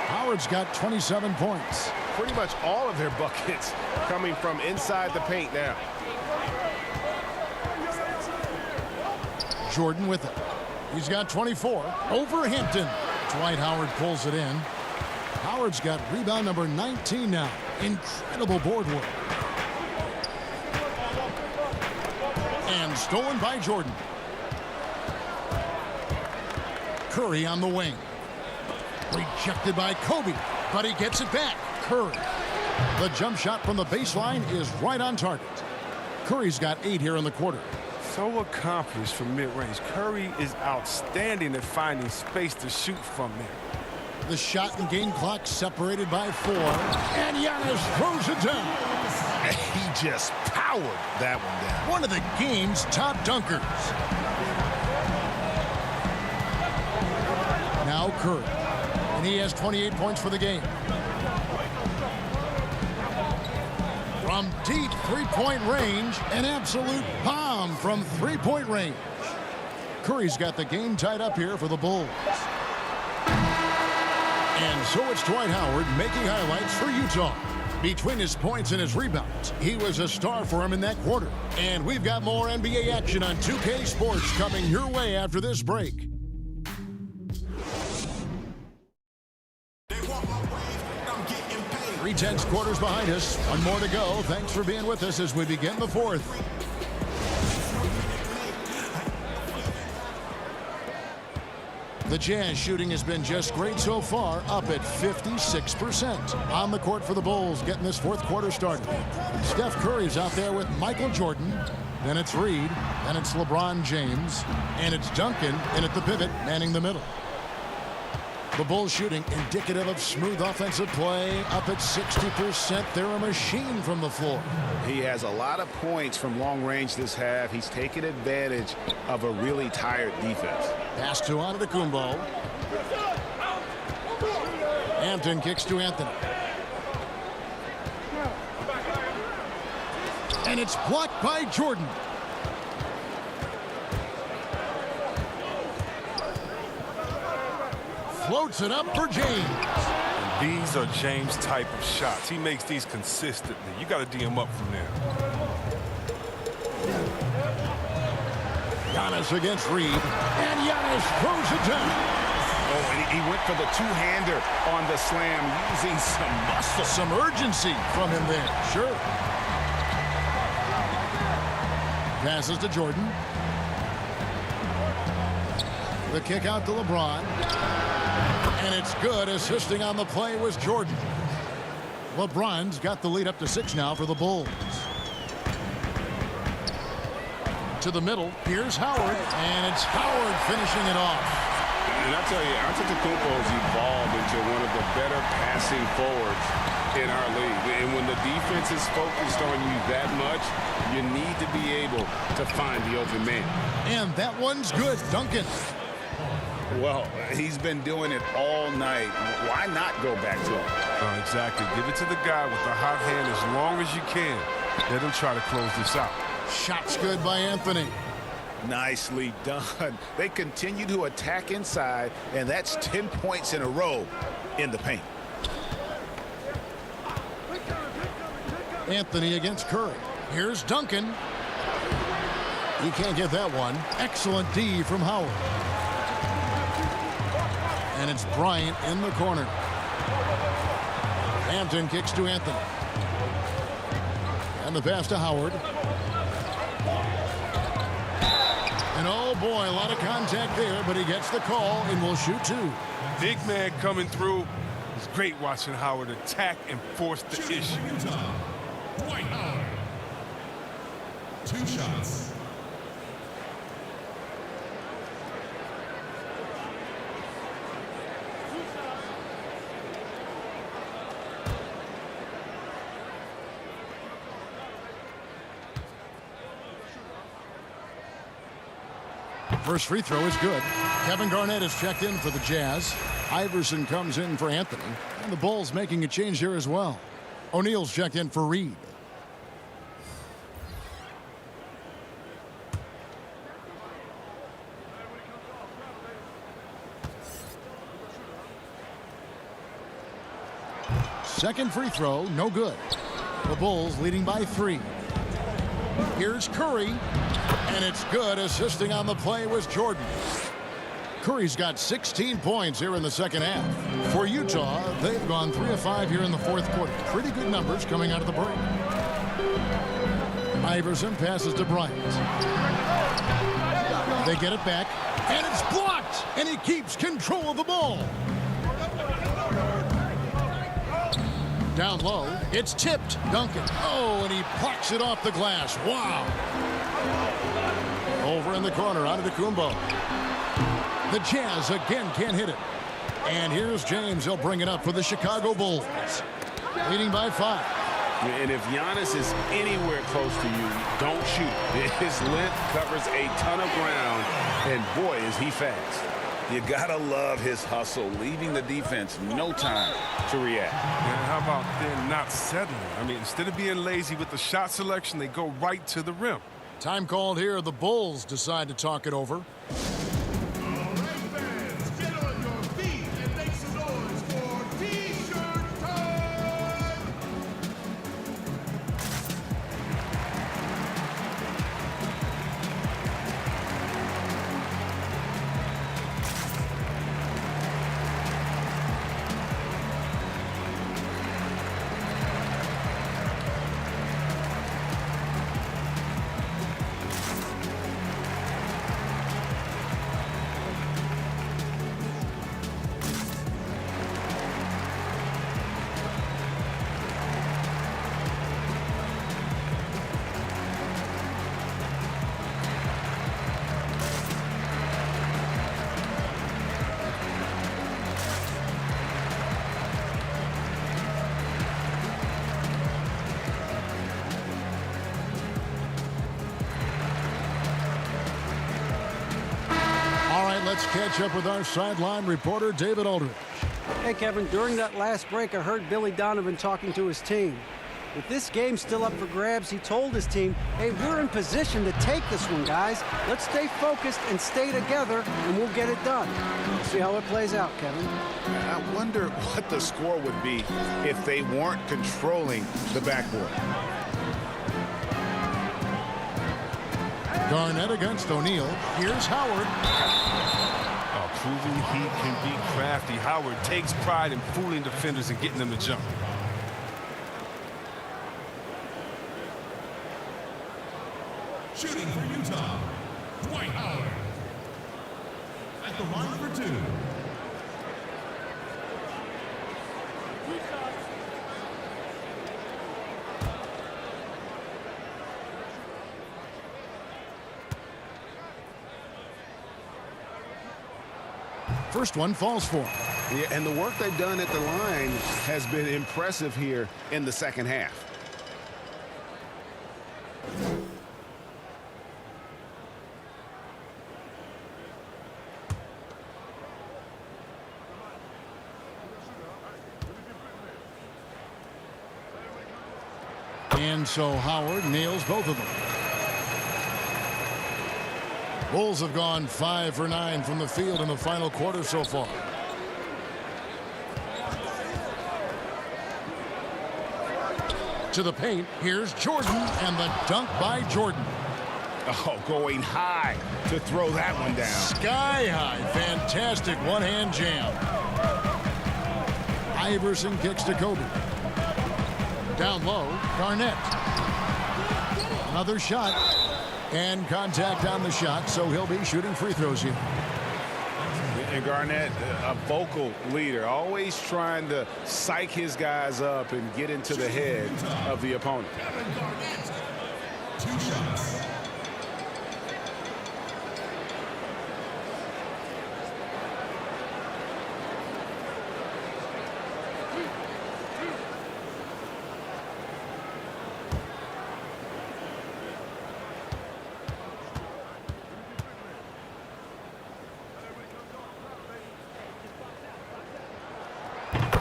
Howard's got 27 points. Pretty much all of their buckets coming from inside the paint now. Jordan with it. He's got 24 over Hampton. Dwight Howard pulls it in. Howard's got rebound number 19 now. Incredible board work. And stolen by Jordan. Curry on the wing. Rejected by Kobe, but he gets it back. Curry. The jump shot from the baseline is right on target. Curry's got 8 here in the quarter. So accomplished from mid-range. Curry is outstanding at finding space to shoot from there. The shot and game clock separated by 4. And Giannis throws it down. He just powered that one down. One of the game's top dunkers. Now Curry. And he has 28 points for the game. From deep three-point range, an absolute bomb from three-point range. Curry's got the game tied up here for the Bulls. And so it's Dwight Howard making highlights for Utah. Between his points and his rebounds, he was a star for him in that quarter. And we've got more NBA action on 2K Sports coming your way after this break. Three tenths quarters behind us. One more to go. Thanks for being with us as we begin the fourth. The Jazz shooting has been just great so far, up at 56%. On the court for the Bulls, getting this fourth quarter started. Steph Curry's out there with Michael Jordan. Then it's Reed. Then it's LeBron James. And it's Duncan in at the pivot, manning the middle. The Bulls shooting indicative of smooth offensive play, up at 60%. They're a machine from the floor. He has a lot of points from long range this half. He's taken advantage of a really tired defense. Pass to Antetokounmpo. Hampton kicks to Anthony. And it's blocked by Jordan. Floats it up for James. And these are James' type of shots. He makes these consistently. You got to D him up from there. Giannis against Reed. And Giannis throws it down. Oh, and he went for the two-hander on the slam, using some muscle. Some urgency from him there. Sure. Passes to Jordan. The kick out to LeBron. And it's good. Assisting on the play was Jordan. LeBron's got the lead up to 6 now for the Bulls. To the middle. Here's Howard. And it's Howard finishing it off. And I tell you, Antetokounmpo has evolved into one of the better passing forwards in our league. And when the defense is focused on you that much, you need to be able to find the open man. And that one's good. Duncan. Well, he's been doing it all night. Why not go back to him? Exactly. Give it to the guy with the hot hand as long as you can. Let him try to close this out. Shot's good by Anthony. Nicely done. They continue to attack inside, and that's 10 points in a row in the paint. Anthony against Curry. Here's Duncan. He can't get that one. Excellent D from Howard. And it's Bryant in the corner. Hampton kicks to Anthony. And the pass to Howard. And oh boy, a lot of contact there, but he gets the call and will shoot 2. Big man coming through. It's great watching Howard attack and force the issue. Dwight Howard. 2 shots. First free throw is good. Kevin Garnett is checked in for the Jazz. Iverson comes in for Anthony. And the Bulls making a change here as well. O'Neal's checked in for Reed. Second free throw, no good. The Bulls leading by 3. Here's Curry. And it's good. Assisting on the play was Jordan. Curry's got 16 points here in the second half. For Utah, they've gone 3 of 5 here in the fourth quarter. Pretty good numbers coming out of the break. Iverson passes to Bryant. They get it back, and it's blocked, and he keeps control of the ball. Down low, it's tipped. Duncan. Oh, and he plucks it off the glass. Wow. Over in the corner, Antetokounmpo. The Jazz again can't hit it. And here's James. He'll bring it up for the Chicago Bulls. Leading by 5. And if Giannis is anywhere close to you, don't shoot. His length covers a ton of ground, and boy, is he fast. You gotta love his hustle, leaving the defense no time to react. And how about them not settling? I mean, instead of being lazy with the shot selection, they go right to the rim. Time called here. The Bulls decide to talk it over. Let's catch up with our sideline reporter, David Aldridge. Hey, Kevin, during that last break, I heard Billy Donovan talking to his team. With this game still up for grabs, he told his team, hey, we're in position to take this one, guys. Let's stay focused and stay together, and we'll get it done. We'll see how it plays out, Kevin. I wonder what the score would be if they weren't controlling the backboard. Garnett against O'Neal. Here's Howard. Proving he can be crafty. Howard takes pride in fooling defenders and getting them to jump. Shooting for Utah, Dwight Howard. At the line for 2. First one falls for him. Yeah, and the work they've done at the line has been impressive here in the second half. And so Howard nails both of them. Bulls have gone 5 for 9 from the field in the final quarter so far. To the paint, here's Jordan, and the dunk by Jordan. Oh, going high to throw that one down. Sky high, fantastic one-hand jam. Iverson kicks to Kobe. Down low, Garnett. Another shot. And contact on the shot, so he'll be shooting free throws here. And Garnett, a vocal leader, always trying to psych his guys up and get into the head of the opponent. Kevin Garnett, 2 shots.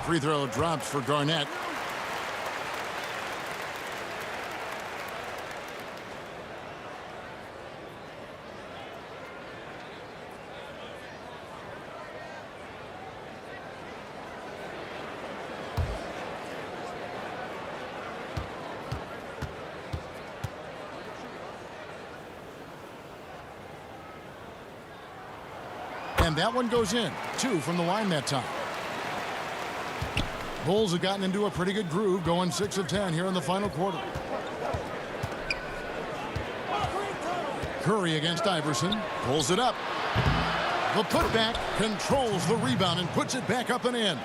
Free throw drops for Garnett. And that one goes in. 2 from the line that time. Bulls have gotten into a pretty good groove, going 6 of 10 here in the final quarter. Curry against Iverson. Pulls it up. The putback, controls the rebound and puts it back up and in.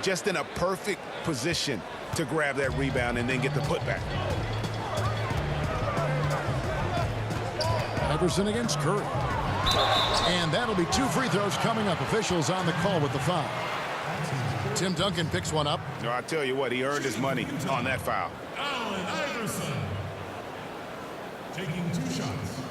Just in a perfect position to grab that rebound and then get the putback. Iverson against Curry. And that'll be 2 free throws coming up. Officials on the call with the foul. Tim Duncan picks one up. No, I tell you what, he earned his money on that foul. Allen Iverson taking 2 shots.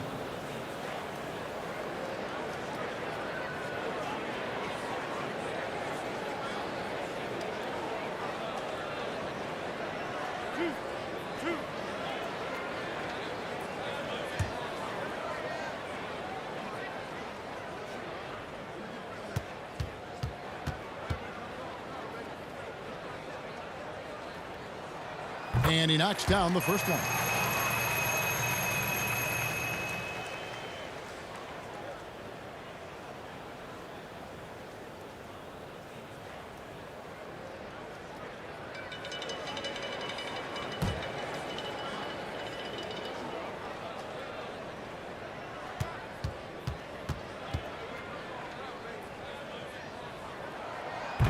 And he knocks down the first one.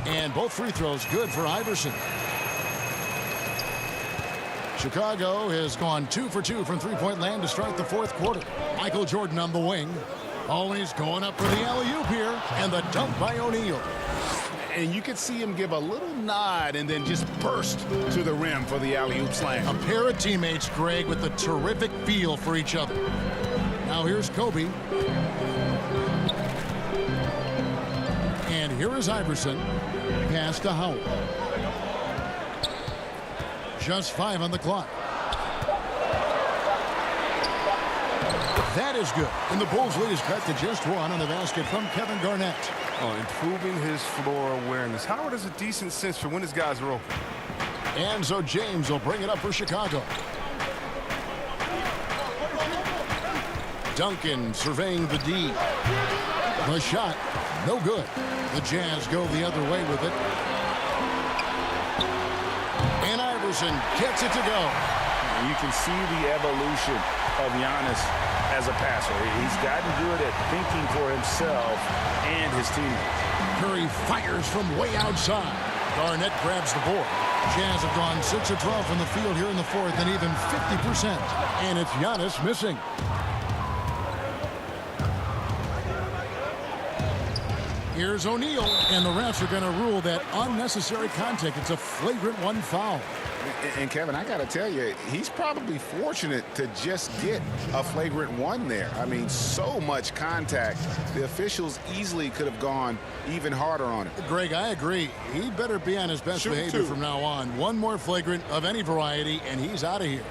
And both free throws good for Iverson. Chicago has gone 2 for 2 from three-point land to start the fourth quarter. Michael Jordan on the wing. Oh, and he's going up for the alley-oop here. And the dunk by O'Neal. And you could see him give a little nod and then just burst to the rim for the alley-oop slam. A pair of teammates, Greg, with a terrific feel for each other. Now here's Kobe. And here is Iverson. Pass to Howard. Just 5 on the clock. That is good. And the Bulls lead is cut to just 1 on the basket from Kevin Garnett. Oh, improving his floor awareness. Howard has a decent sense for when his guys are open. And so James will bring it up for Chicago. Duncan surveying the D. The shot, no good. The Jazz go the other way with it. And Iverson gets it to go. You can see the evolution of Giannis as a passer. He's gotten good at thinking for himself and his teammates. Curry fires from way outside. Garnett grabs the board. Jazz have gone 6 of 12 from the field here in the fourth and even 50%. And it's Giannis missing. Here's O'Neal, and the refs are going to rule that unnecessary contact. It's a flagrant 1 foul. And Kevin, I got to tell you, he's probably fortunate to just get a flagrant 1 there. I mean, so much contact. The officials easily could have gone even harder on it. Greg, I agree. He better be on his best behavior from now on. 1 more flagrant of any variety, and he's out of here.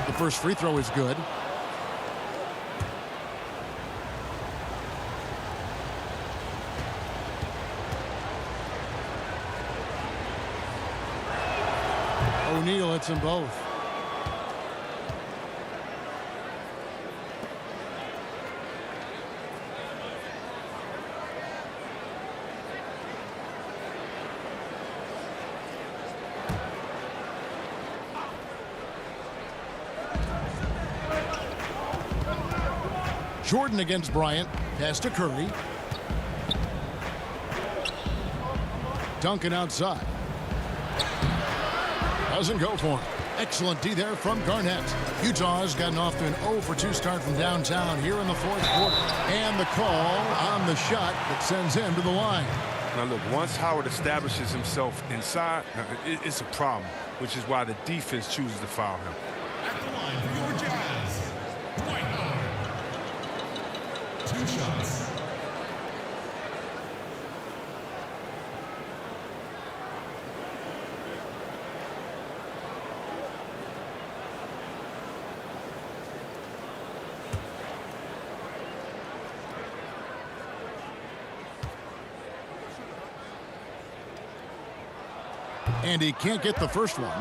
The first free throw is good. O'Neal hits them both. Jordan against Bryant. Pass to Curry. Duncan outside. Doesn't go for him. Excellent D there from Garnett. Utah's gotten off to an 0-for-2 start from downtown here in the fourth quarter. And the call on the shot that sends him to the line. Now look, once Howard establishes himself inside, it's a problem, which is why the defense chooses to foul him. At the line for your Jazz, White. 2 shots. And he can't get the first one.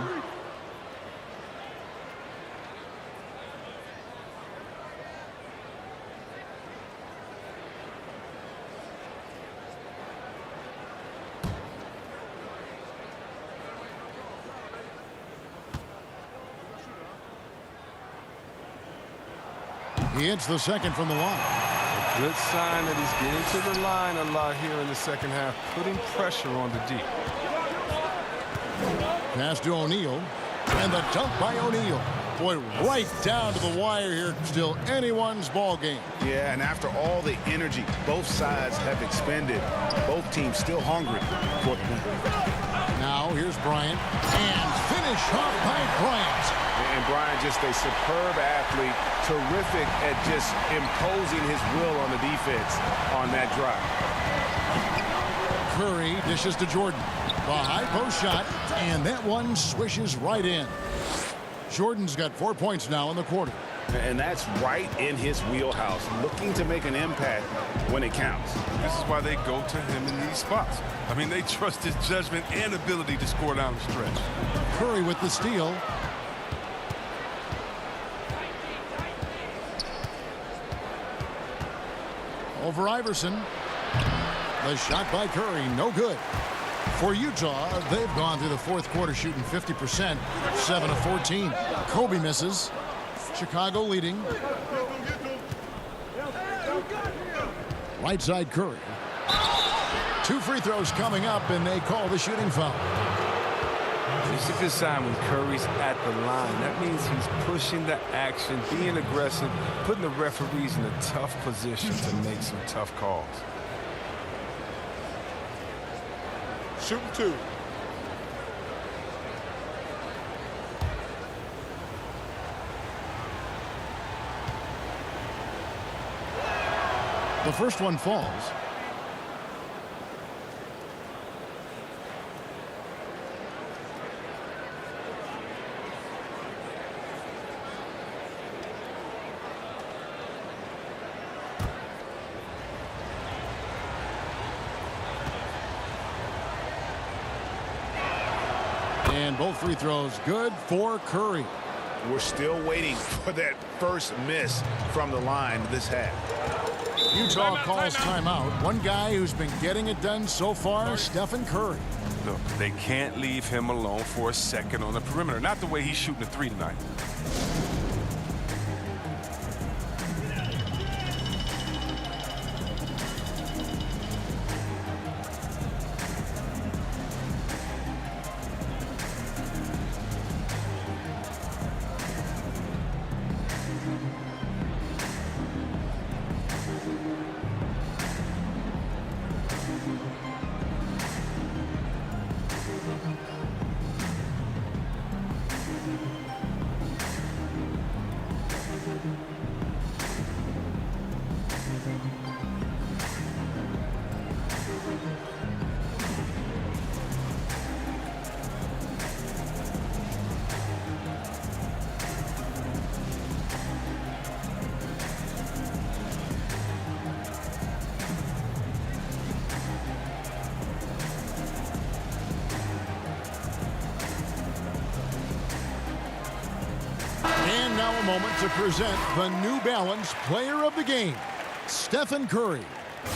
He hits the second from the line. Good sign that he's getting to the line a lot here in the second half, putting pressure on the D. Pass to O'Neal. And the dunk by O'Neal. Boy, right down to the wire here. Still anyone's ball game. Yeah, and after all the energy both sides have expended, both teams still hungry for the win. Now here's Bryant. And finish off by Bryant. And Bryant, just a superb athlete, terrific at just imposing his will on the defense on that drive. Curry dishes to Jordan. The high post shot, and that one swishes right in. Jordan's got 4 points now in the quarter. And that's right in his wheelhouse, looking to make an impact when it counts. This is why they go to him in these spots. I mean, they trust his judgment and ability to score down the stretch. Curry with the steal. Over Iverson. The shot by Curry, no good. For Utah, they've gone through the fourth quarter shooting 50%, 7 of 14. Kobe misses. Chicago leading. Right side Curry. 2 free throws coming up, and they call the shooting foul. It's a good sign when Curry's at the line. That means he's pushing the action, being aggressive, putting the referees in a tough position to make some tough calls. Shooting 2. The first one falls. And both free throws good for Curry. We're still waiting for that first miss from the line this half. Utah calls timeout. One guy who's been getting it done so far, Stephen Curry. Look, they can't leave him alone for a second on the perimeter. Not the way he's shooting a 3 tonight. And now a moment to present the New Balance Player of the Game, Stephen Curry.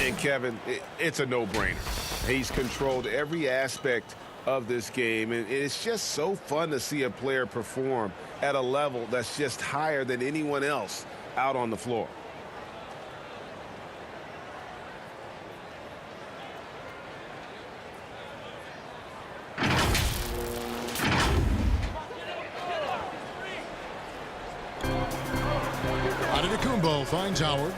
And Kevin, it's a no-brainer. He's controlled every aspect of this game, and it's just so fun to see a player perform at a level that's just higher than anyone else out on the floor. Antetokounmpo finds Howard.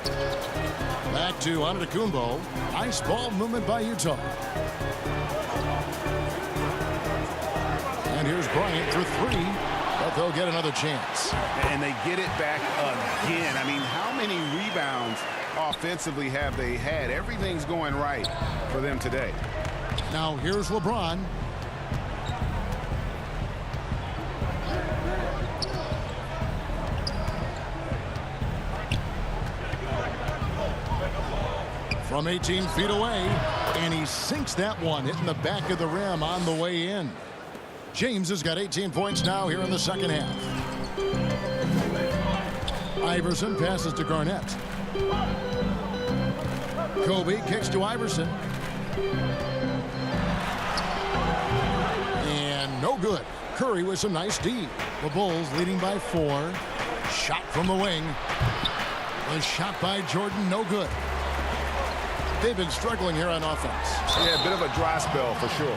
Back to Antetokounmpo. Nice ball movement by Utah. And here's Bryant for three, but they'll get another chance. And they get it back again. I mean, how many rebounds offensively have they had? Everything's going right for them today. Now here's LeBron. From 18 feet away, and he sinks that one, hitting the back of the rim on the way in. James has got 18 points now here in the second half. Iverson passes to Garnett. Kobe kicks to Iverson. And no good. Curry with some nice D. The Bulls leading by 4. Shot from the wing. The shot by Jordan, no good. They've been struggling here on offense. Yeah, a bit of a dry spell for sure.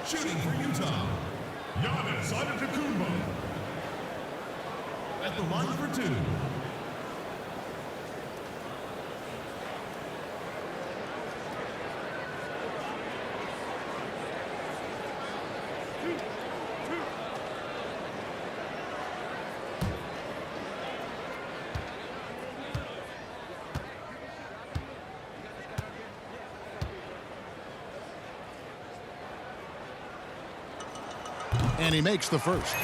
Shooting for Utah, Giannis Antetokounmpo. At the line for 2. And he makes the first.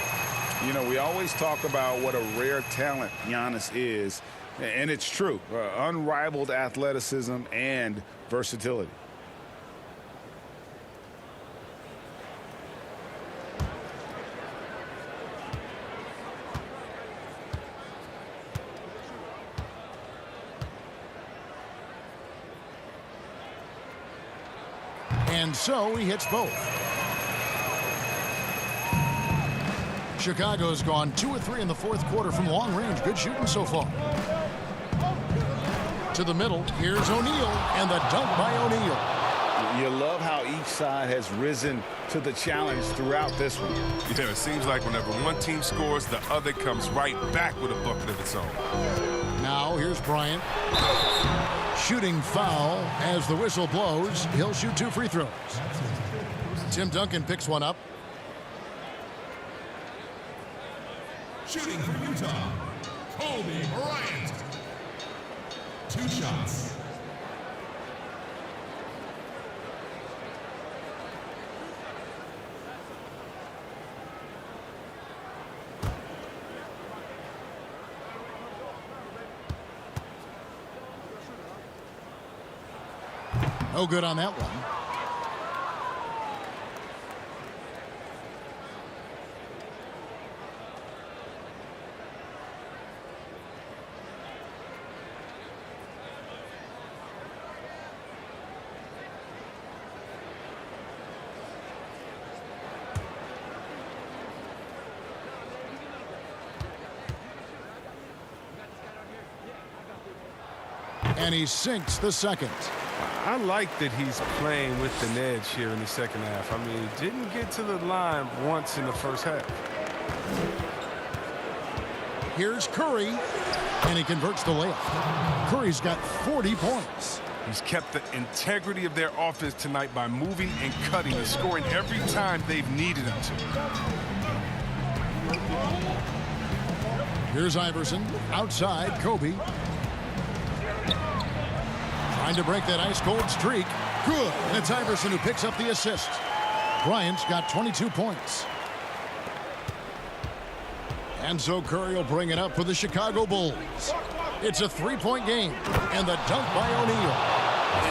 You know, we always talk about what a rare talent Giannis is, and it's true. Unrivaled athleticism and versatility. And so he hits both. Chicago's gone 2 of 3 in the fourth quarter from long range. Good shooting so far. To the middle, here's O'Neal, and the dunk by O'Neal. You love how each side has risen to the challenge throughout this one. Yeah, it seems like whenever one team scores, the other comes right back with a bucket of its own. Now here's Bryant. Shooting foul as the whistle blows. He'll shoot 2 free throws. Tim Duncan picks one up. Shooting for Utah, Kobe Bryant. 2 shots. No good on that one. And he sinks the second. I like that he's playing with an edge here in the second half. I mean, he didn't get to the line once in the first half. Here's Curry, and he converts the layup. Curry's got 40 points. He's kept the integrity of their offense tonight by moving and cutting and scoring every time they've needed him to. Here's Iverson. Outside, Kobe. Trying to break that ice-cold streak. Good. And it's Iverson who picks up the assist. Bryant's got 22 points. And so Curry will bring it up for the Chicago Bulls. It's a 3-point game. And the dunk by O'Neal.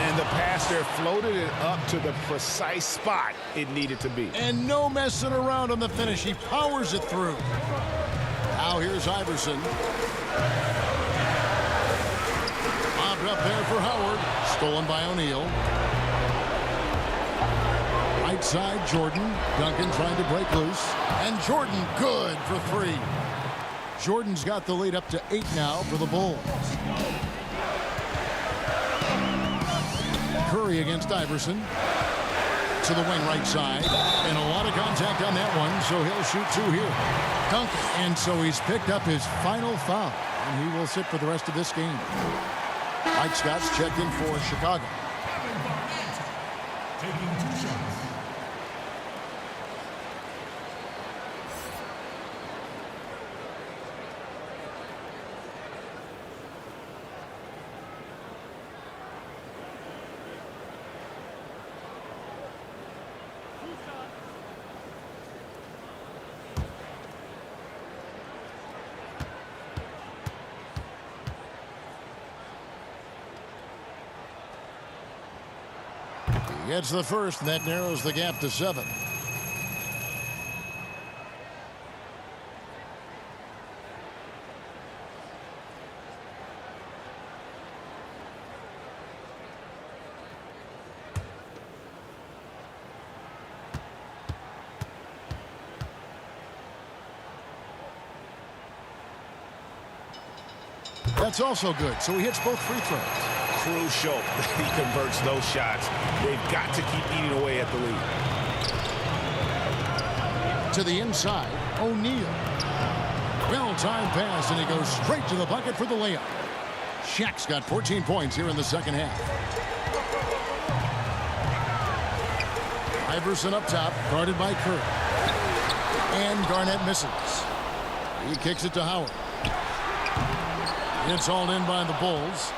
And the pass there floated it up to the precise spot it needed to be. And no messing around on the finish. He powers it through. Now here's Iverson. Bobbed up there for Howard. Stolen by O'Neal. Right side, Jordan. Duncan trying to break loose. And Jordan good for 3. Jordan's got the lead up to 8 now for the Bulls. Curry against Iverson. to the wing right side. And a lot of contact on that one, so he'll shoot 2 here. Duncan. And so he's picked up his final foul. And he will sit for the rest of this game. Mike Scott's checked in for Chicago. Taking 2 shots. Gets the first, and that narrows the gap to 7. That's also good, so he hits both free throws. Crucial that he converts those shots. They've got to keep eating away at the lead. To the inside, O'Neal. Well-timed pass, and he goes straight to the bucket for the layup. Shaq's got 14 points here in the second half. Iverson up top, guarded by Curry. And Garnett misses. He kicks it to Howard. It's hauled in by the Bulls.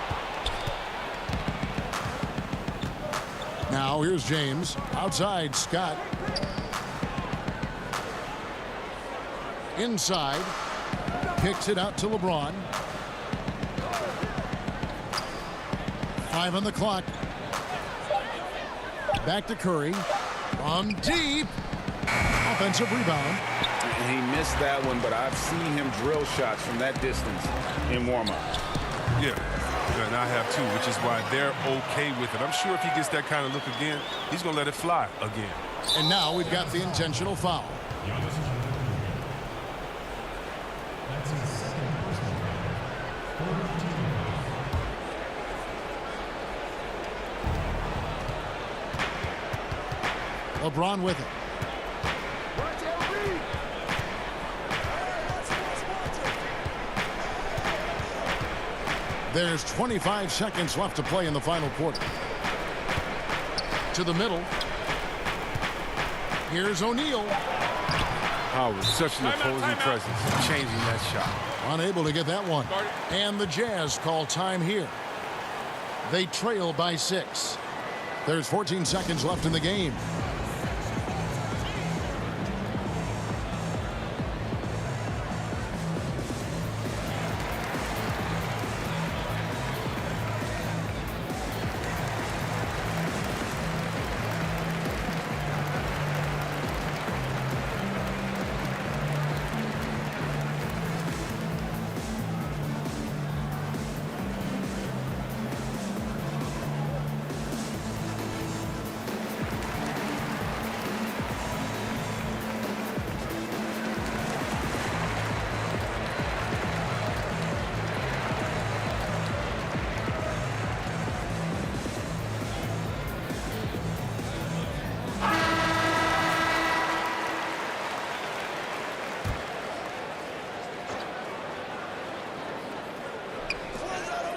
Now here's James. Outside, Scott. Inside. Kicks it out to LeBron. 5 on the clock. Back to Curry. From deep. Offensive rebound. And he missed that one, but I've seen him drill shots from that distance in warm-up. Yeah, and I have too, which is why they're okay with it. I'm sure if he gets that kind of look again, he's going to let it fly again. And now we've got the intentional foul. That's his second personal foul. LeBron with it. There's 25 seconds left to play in the final quarter. To the middle. Here's O'Neal. Oh, with such an opposing presence, changing that shot. Unable to get that one. And the Jazz call time here. They trail by 6. There's 14 seconds left in the game.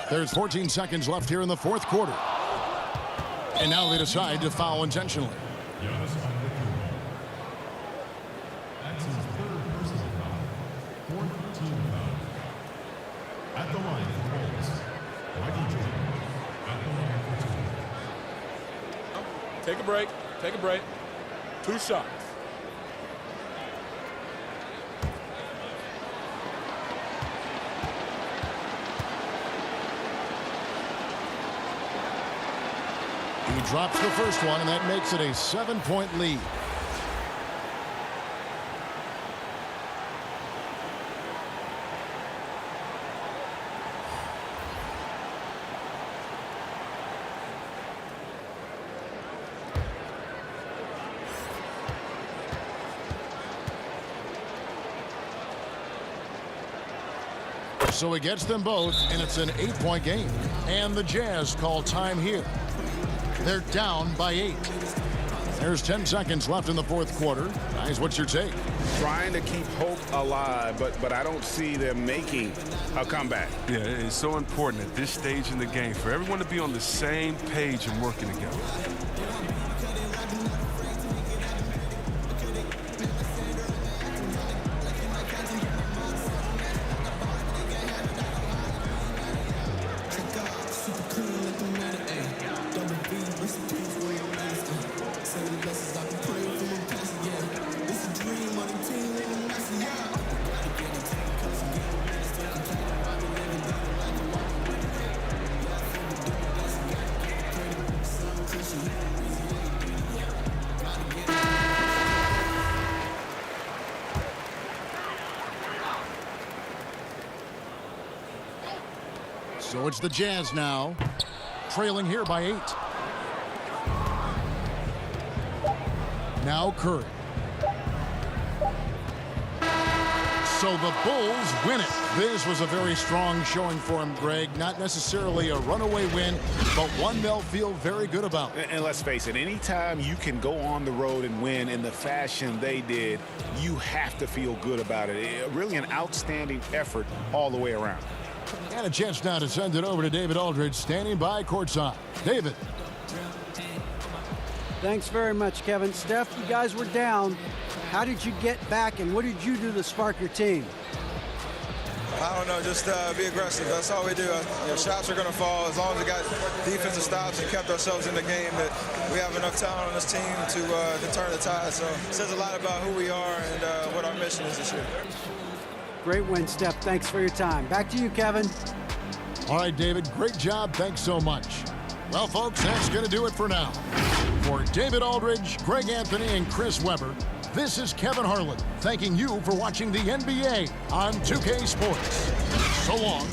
There's 14 seconds left here in the fourth quarter. And now they decide to foul intentionally. That's his third personal foul. 4th team foul. At the line in Bulls, Michael Jordan. At the line for 2. Take a break. Take a break. 2 shots. He drops the first one, and that makes it a 7-point lead. So he gets them both, and it's an 8-point game. And the Jazz call time here. They're down by 8. There's 10 seconds left in the fourth quarter. Guys, what's your take? Trying to keep hope alive, but I don't see them making a comeback. Yeah, it's so important at this stage in the game for everyone to be on the same page and working together. So it's the Jazz now, trailing here by 8. Now Curry. So the Bulls win it. This was a very strong showing for him, Greg. Not necessarily a runaway win, but one they'll feel very good about. And let's face it, anytime you can go on the road and win in the fashion they did, you have to feel good about it. Really an outstanding effort all the way around. And a chance now to send it over to David Aldridge, standing by courtside. David. Thanks very much, Kevin. Steph, you guys were down. How did you get back, and what did you do to spark your team? I don't know, just be aggressive. That's all we do. Shots are going to fall as long as we got defensive stops and kept ourselves in the game. That we have enough talent on this team to turn the tide. So it says a lot about who we are and what our mission is this year. Great win, Steph. Thanks for your time. Back to you, Kevin. All right, David, great job. Thanks so much. Well, folks, that's going to do it for now. For David Aldridge, Greg Anthony, and Chris Webber, this is Kevin Harlan thanking you for watching the NBA on 2K Sports. So long.